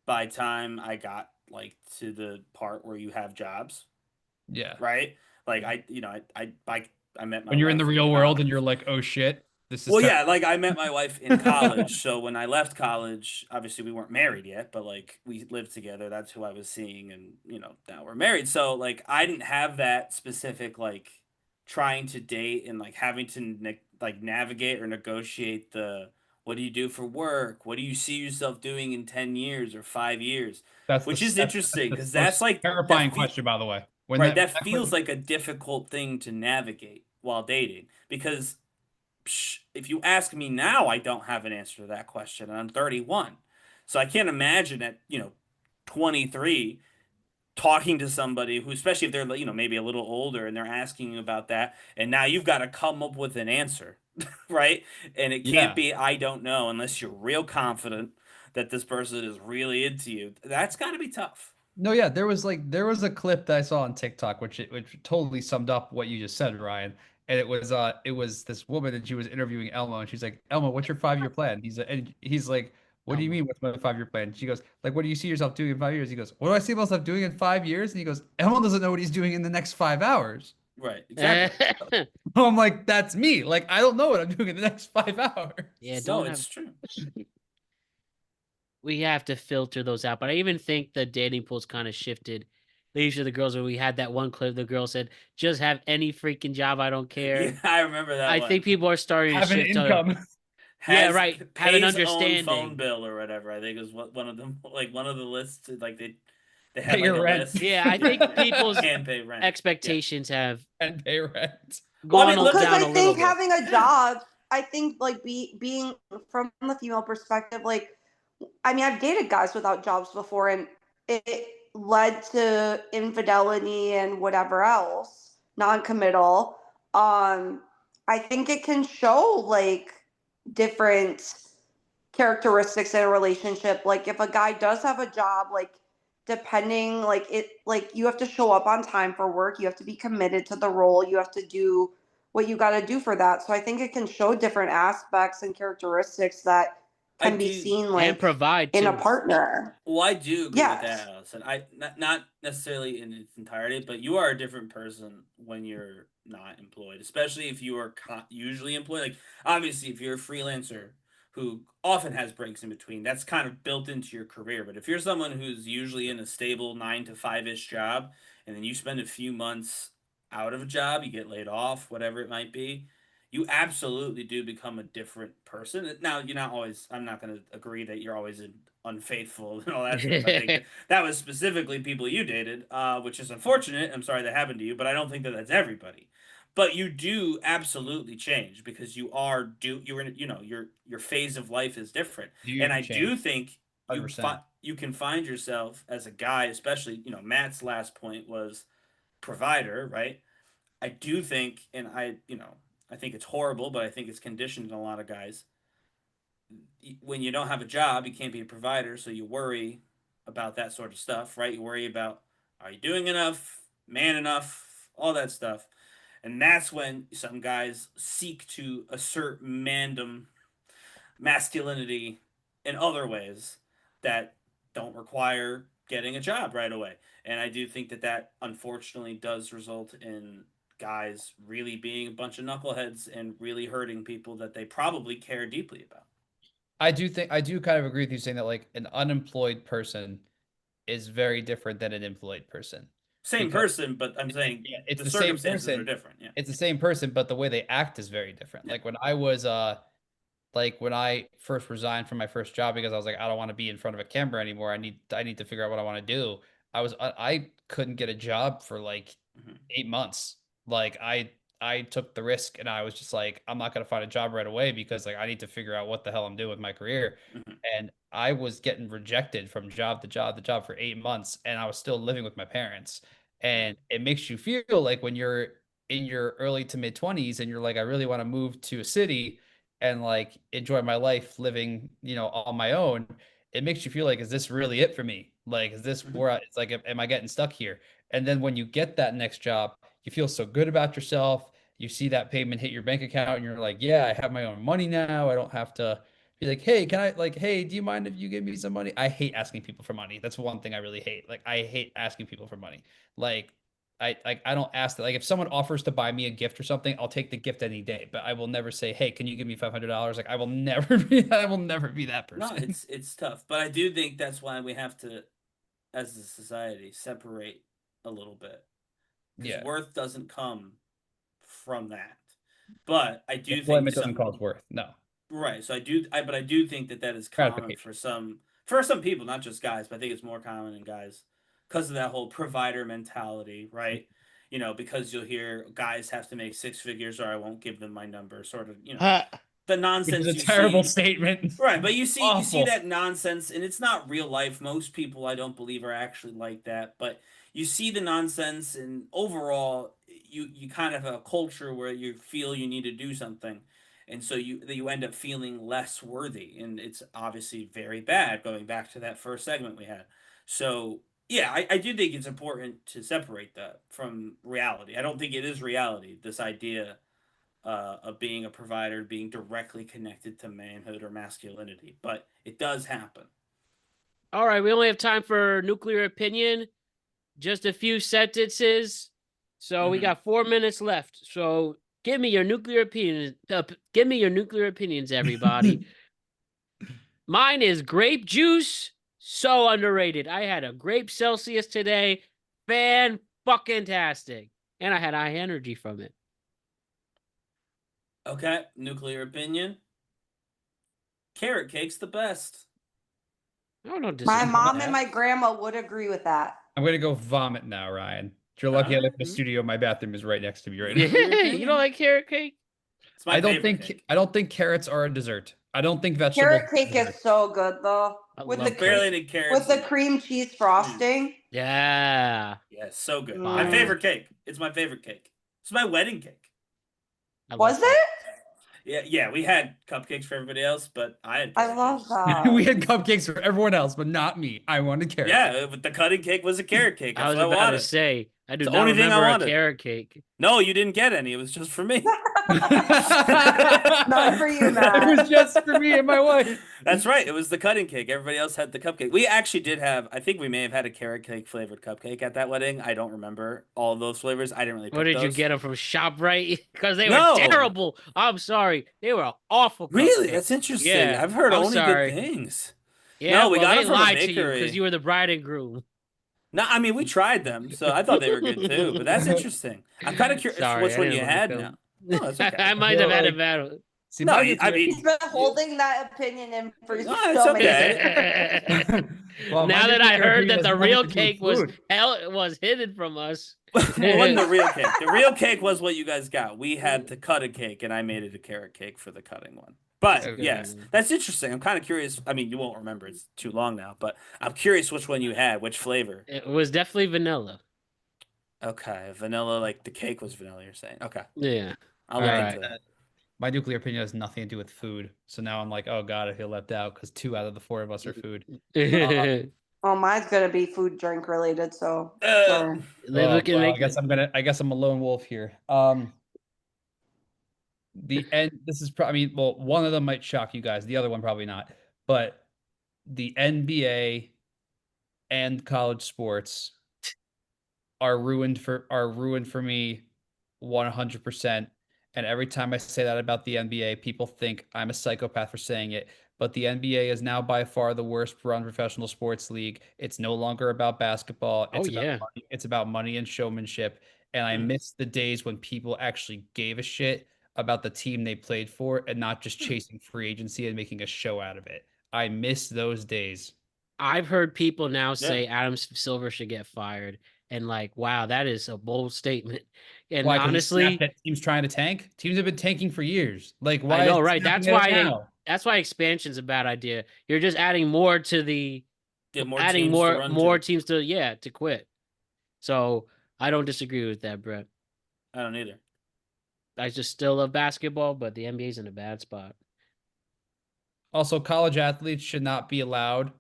by time I got like to the part where you have jobs. Yeah. Right. Like I met my when you're in wife the real world and you're like, oh shit. This is Well, yeah, like I met my wife in college. So when I left college, obviously we weren't married yet, but like we lived together. That's who I was seeing. And, now we're married. So like I didn't have that specific, like trying to date and like having to like navigate or negotiate what do you do for work? What do you see yourself doing in 10 years or 5 years? Which is interesting the because most that's like terrifying question, by the way. Right, that feels like a difficult thing to navigate while dating because if you ask me now, I don't have an answer to that question, and I'm 31. So I can't imagine at, 23 talking to somebody who, especially if they're, maybe a little older and they're asking you about that, and now you've got to come up with an answer, right? And it can't be, I don't know, unless you're real confident that this person is really into you. That's got to be tough. No, yeah, there was a clip that I saw on TikTok which totally summed up what you just said, Ryan. And it was this woman and she was interviewing Elmo and she's like, Elmo, what's your 5-year plan? He's like, what do you mean what's my 5-year plan? She goes, like, what do you see yourself doing in 5 years? He goes, what do I see myself doing in 5 years? And he goes, Elmo doesn't know what he's doing in the next 5 hours. Right, exactly. I'm like, that's me. Like, I don't know what I'm doing in the next 5 hours. Yeah, it's true. We have to filter those out. But I even think the dating pool's kind of shifted. These are the girls where we had that one clip. The girl said, "Just have any freaking job. I don't care." Yeah, I remember that. I think people are starting to Have an shift. income. Yeah, right. Have an Pays own understanding. phone bill or whatever. I think is one of them. Like one of the lists. Like they had Pay like your a rent. list. Yeah, I think people's Can pay rent. expectations have And pay rent. gone Because down a I little think bit. having a job, I think like being from the female perspective, like I mean, I've dated guys without jobs before, and it led to infidelity and whatever else, non-committal. I think it can show like different characteristics in a relationship. Like if a guy does have a job, like depending, like you have to show up on time for work. You have to be committed to the role. You have to do what you got to do for that. So I think it can show different aspects and characteristics that can be seen and like provide in a too. partner. Well, I do agree with Yes. that, Allison. I not necessarily in its entirety, but you are a different person when you're not employed, especially if you are usually employed. Like obviously, if you're a freelancer who often has breaks in between, that's kind of built into your career. But if you're someone who's usually in a stable 9 to 5 ish job, and then you spend a few months out of a job, you get laid off, whatever it might be, you absolutely do become a different person. Now, you're not always, I'm not going to agree that you're always unfaithful and all that stuff. I think that was specifically people you dated, which is unfortunate. I'm sorry that happened to you, but I don't think that that's everybody. But you do absolutely change because you're in, your phase of life is different. And I do think you can find yourself as a guy, especially, Matt's last point was provider, right? I do think, and I think it's horrible, but I think it's conditioned in a lot of guys. When you don't have a job, you can't be a provider, so you worry about that sort of stuff, right? You worry about, are you doing enough, man enough, all that stuff. And that's when some guys seek to assert masculinity in other ways that don't require getting a job right away. And I do think that unfortunately does result in guys really being a bunch of knuckleheads and really hurting people that they probably care deeply about. I do kind of agree with you saying that like an unemployed person is very different than an employed person. Same person, but I'm saying it's the the same circumstances person. are different. Yeah. It's the same person, but the way they act is very different. Like when I was like when I first resigned from my first job because I was like, I don't want to be in front of a camera anymore. I need to figure out what I want to do. I couldn't get a job for like 8 months. Like I took the risk and I was just like, I'm not gonna find a job right away because like I need to figure out what the hell I'm doing with my career. And I was getting rejected from job to job to job for 8 months, and I was still living with my parents. And it makes you feel like when you're in your early to mid 20s and you're like, I really want to move to a city and like enjoy my life living, on my own. It makes you feel like, is this really it for me? Like, is this where it's like, am I getting stuck here? And then when you get that next job, you feel so good about yourself. You see that payment hit your bank account and you're like, yeah, I have my own money now. I don't have to be like, hey, hey, do you mind if you give me some money? I hate asking people for money. That's one thing I really hate. Like, I hate asking people for money. Like, I don't ask that. Like if someone offers to buy me a gift or something, I'll take the gift any day. But I will never say, "Hey, can you give me $500?" Like I will never be that person. No, it's tough, but I do think that's why we have to, as a society, separate a little bit. Because worth doesn't come from that. But I do think employment doesn't cause worth. No. Right. So but I do think that is common for some people, not just guys, but I think it's more common in guys because of that whole provider mentality, right? You know, because you'll hear guys have to make 6 figures or I won't give them my number, sort of, you know. The nonsense. It's a terrible statement. Right, but you see that nonsense, and it's not real life. Most people, I don't believe, are actually like that. But you see the nonsense, and overall, you kind of have a culture where you feel you need to do something, and so you end up feeling less worthy, and it's obviously very bad. Going back to that first segment we had, so yeah, I do think it's important to separate that from reality. I don't think it is reality. This idea. Of being a provider, being directly connected to manhood or masculinity, but it does happen. All right, we only have time for nuclear opinion. Just a few sentences. So we got 4 minutes left. So give me your nuclear opinions. Give me your nuclear opinions, everybody. Mine is grape juice. So underrated. I had a grape Celsius today. Fan-fucking-tastic. And I had high energy from it. Okay, nuclear opinion. Carrot cake's the best. I don't My mom and my grandma would agree with that. I'm gonna go vomit now, Ryan. You're lucky I live in the studio. My bathroom is right next to me right now. You don't like carrot cake? It's my favorite cake. I don't think carrots are a dessert. I don't think vegetables. Carrot cake is so good though. With the cream cheese frosting. Yeah. Yeah, so good. My favorite cake. It's my favorite cake. It's my wedding cake. Was it? Yeah, we had cupcakes for everybody else, but I love that. We had cupcakes for everyone else, but not me. I wanted carrot. Yeah, but the cutting cake was a carrot cake. That's I was about to say, I do not remember a carrot cake. No, you didn't get any. It was just for me. Not for you, Matt. It was just for me and my wife. That's right. It was the cutting cake. Everybody else had the cupcake. We actually did have, I think we may have had a carrot cake flavored cupcake at that wedding. I don't remember all of those flavors. I didn't really pick What did those. you get them from ShopRite? Because they were terrible. I'm sorry. They were awful. Really? That's interesting. Yeah, I've heard only sorry. good things. Yeah, no, we got they them from a lied to you bakery. because you were the bride and groom. No, I mean, we tried them, so I thought they were good too. But that's interesting. I'm kind of curious which one you had now. No, that's okay. I might have had a battle. See, no, He's been holding that opinion in for it's so many okay. Well, now that I heard that the real cake was food. hidden from us. It wasn't the real cake. The real cake was what you guys got. We had to cut a cake, and I made it a carrot cake for the cutting one. But yes, that's interesting. I'm kind of curious. I mean, you won't remember. It's too long now. But I'm curious which one you had, which flavor. It was definitely vanilla. Okay, vanilla, like the cake was vanilla, you're saying. Okay. Yeah. I'll look into that. My nuclear opinion has nothing to do with food. So now I'm like, oh God, I feel left out because 2 out of the 4 of us are food. Oh, mine's gonna be food drink related. So I guess I'm a lone wolf here. The end. This is probably. Well, one of them might shock you guys. The other one probably not. But the NBA and college sports are ruined for me 100%. And every time I say that about the NBA, people think I'm a psychopath for saying it. But the NBA is now by far the worst run professional sports league. It's no longer about basketball. It's about money. It's about money and showmanship. And I miss the days when people actually gave a shit about the team they played for and not just chasing free agency and making a show out of it. I miss those days. I've heard people now say Adam Silver should get fired. And like, wow, that is a bold statement. And why, honestly, that team's trying to tank. Teams have been tanking for years. Like, why? I know, right? That's why. Now? That's why expansion's a bad idea. You're just adding more to the, adding more teams to quit. So I don't disagree with that, Brett. I don't either. I just still love basketball, but the NBA's in a bad spot. Also, college athletes should not be allowed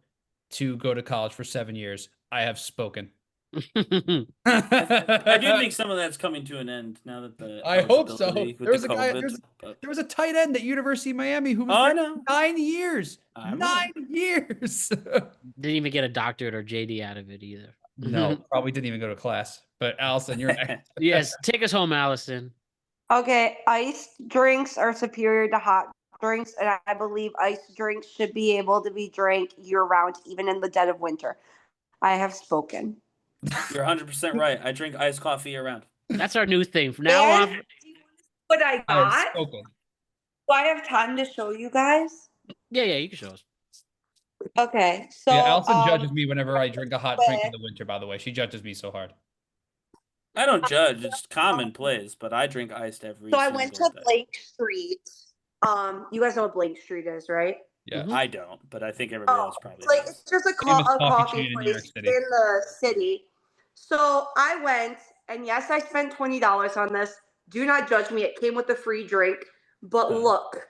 to go to college for 7 years. I have spoken. I do think some of that's coming to an end now that the. I hope so. There was a tight end at University of Miami who was there 9 years. 9 years. Didn't even get a doctorate or JD out of it either. No, probably didn't even go to class. But Allison, you're next. Yes, take us home, Allison. Okay, iced drinks are superior to hot drinks, and I believe iced drinks should be able to be drank year-round, even in the dead of winter. I have spoken. You're 100% right. I drink iced coffee year round. That's our new thing. From now on. Do you want to see what I got? Do I have time to show you guys? Yeah, you can show us. Okay, so Yeah, Allison judges me whenever I drink a hot drink in the winter, by the way. She judges me so hard. I don't judge. It's commonplace, but I drink iced every So I went to single day. Blake Street. You guys know what Blake Street is, right? Yeah. I don't, but I think everybody else probably Like does. it's just a Famous coffee coffee chain in New York place City. in the city. So I went, and yes, I spent $20 on this. Do not judge me. It came with a free drink. But look,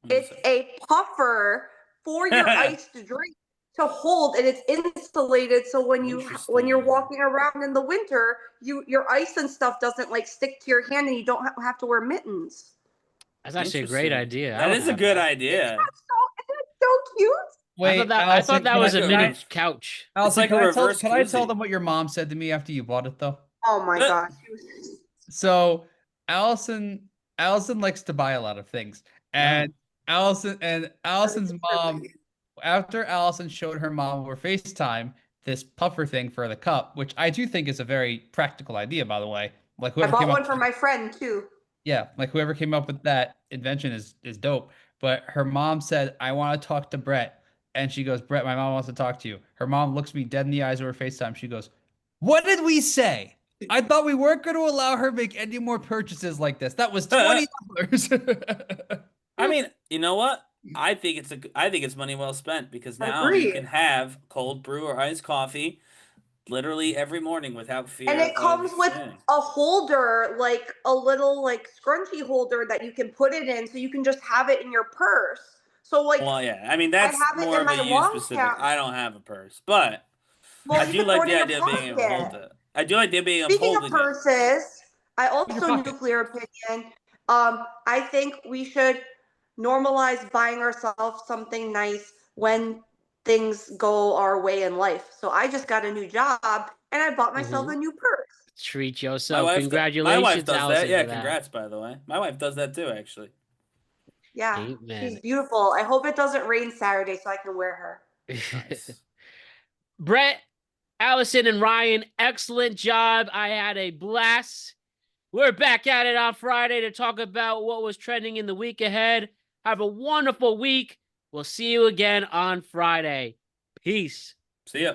it's a puffer for your iced drink to hold, and it's insulated. So when you're walking around in the winter, your ice and stuff doesn't like stick to your hand, and you don't have to wear mittens. That's actually a great idea. That is a good idea. Isn't it so cute? Wait, I thought that was a can I- mini couch. Allison, like a can I reverse tell koozie. them what your mom said to me after you bought it, though? Oh my gosh. So Allison likes to buy a lot of things, and Allison's mom, after Allison showed her mom over FaceTime this puffer thing for the cup, which I do think is a very practical idea, by the way. Like I whoever bought came one up, for my friend too. yeah, like whoever came up with that invention is dope. But her mom said, "I want to talk to Brett," and she goes, "Brett, my mom wants to talk to you." Her mom looks me dead in the eyes over FaceTime. She goes, "What did we say? I thought we weren't going to allow her to make any more purchases like this. That was $20." I mean, you know what? I think it's money well spent because now you can have cold brew or iced coffee literally every morning without fear. And it comes with a holder, like a little like scrunchie holder that you can put it in, so you can just have it in your purse. So like, well, yeah. I mean, that's have it more in of a my use long specific. cap. I don't have a purse, but Well, I you do can like throw it the in idea your of being able to hold pocket. it. I do like the idea of Speaking holding of it. purses, I also nuclear opinion. I think we should normalize buying ourselves something nice when things go our way in life. So I just got a new job and I bought myself a new purse. Treat My yourself. wife, Congratulations, my wife does Allison, that. Yeah, for that. congrats, by the way. My wife does that too, actually. Yeah, Amen. she's beautiful. I hope it doesn't rain Saturday so I can wear her. Nice. Brett, Allison, and Ryan, excellent job. I had a blast. We're back at it on Friday to talk about what was trending in the week ahead. Have a wonderful week. We'll see you again on Friday. Peace. See ya.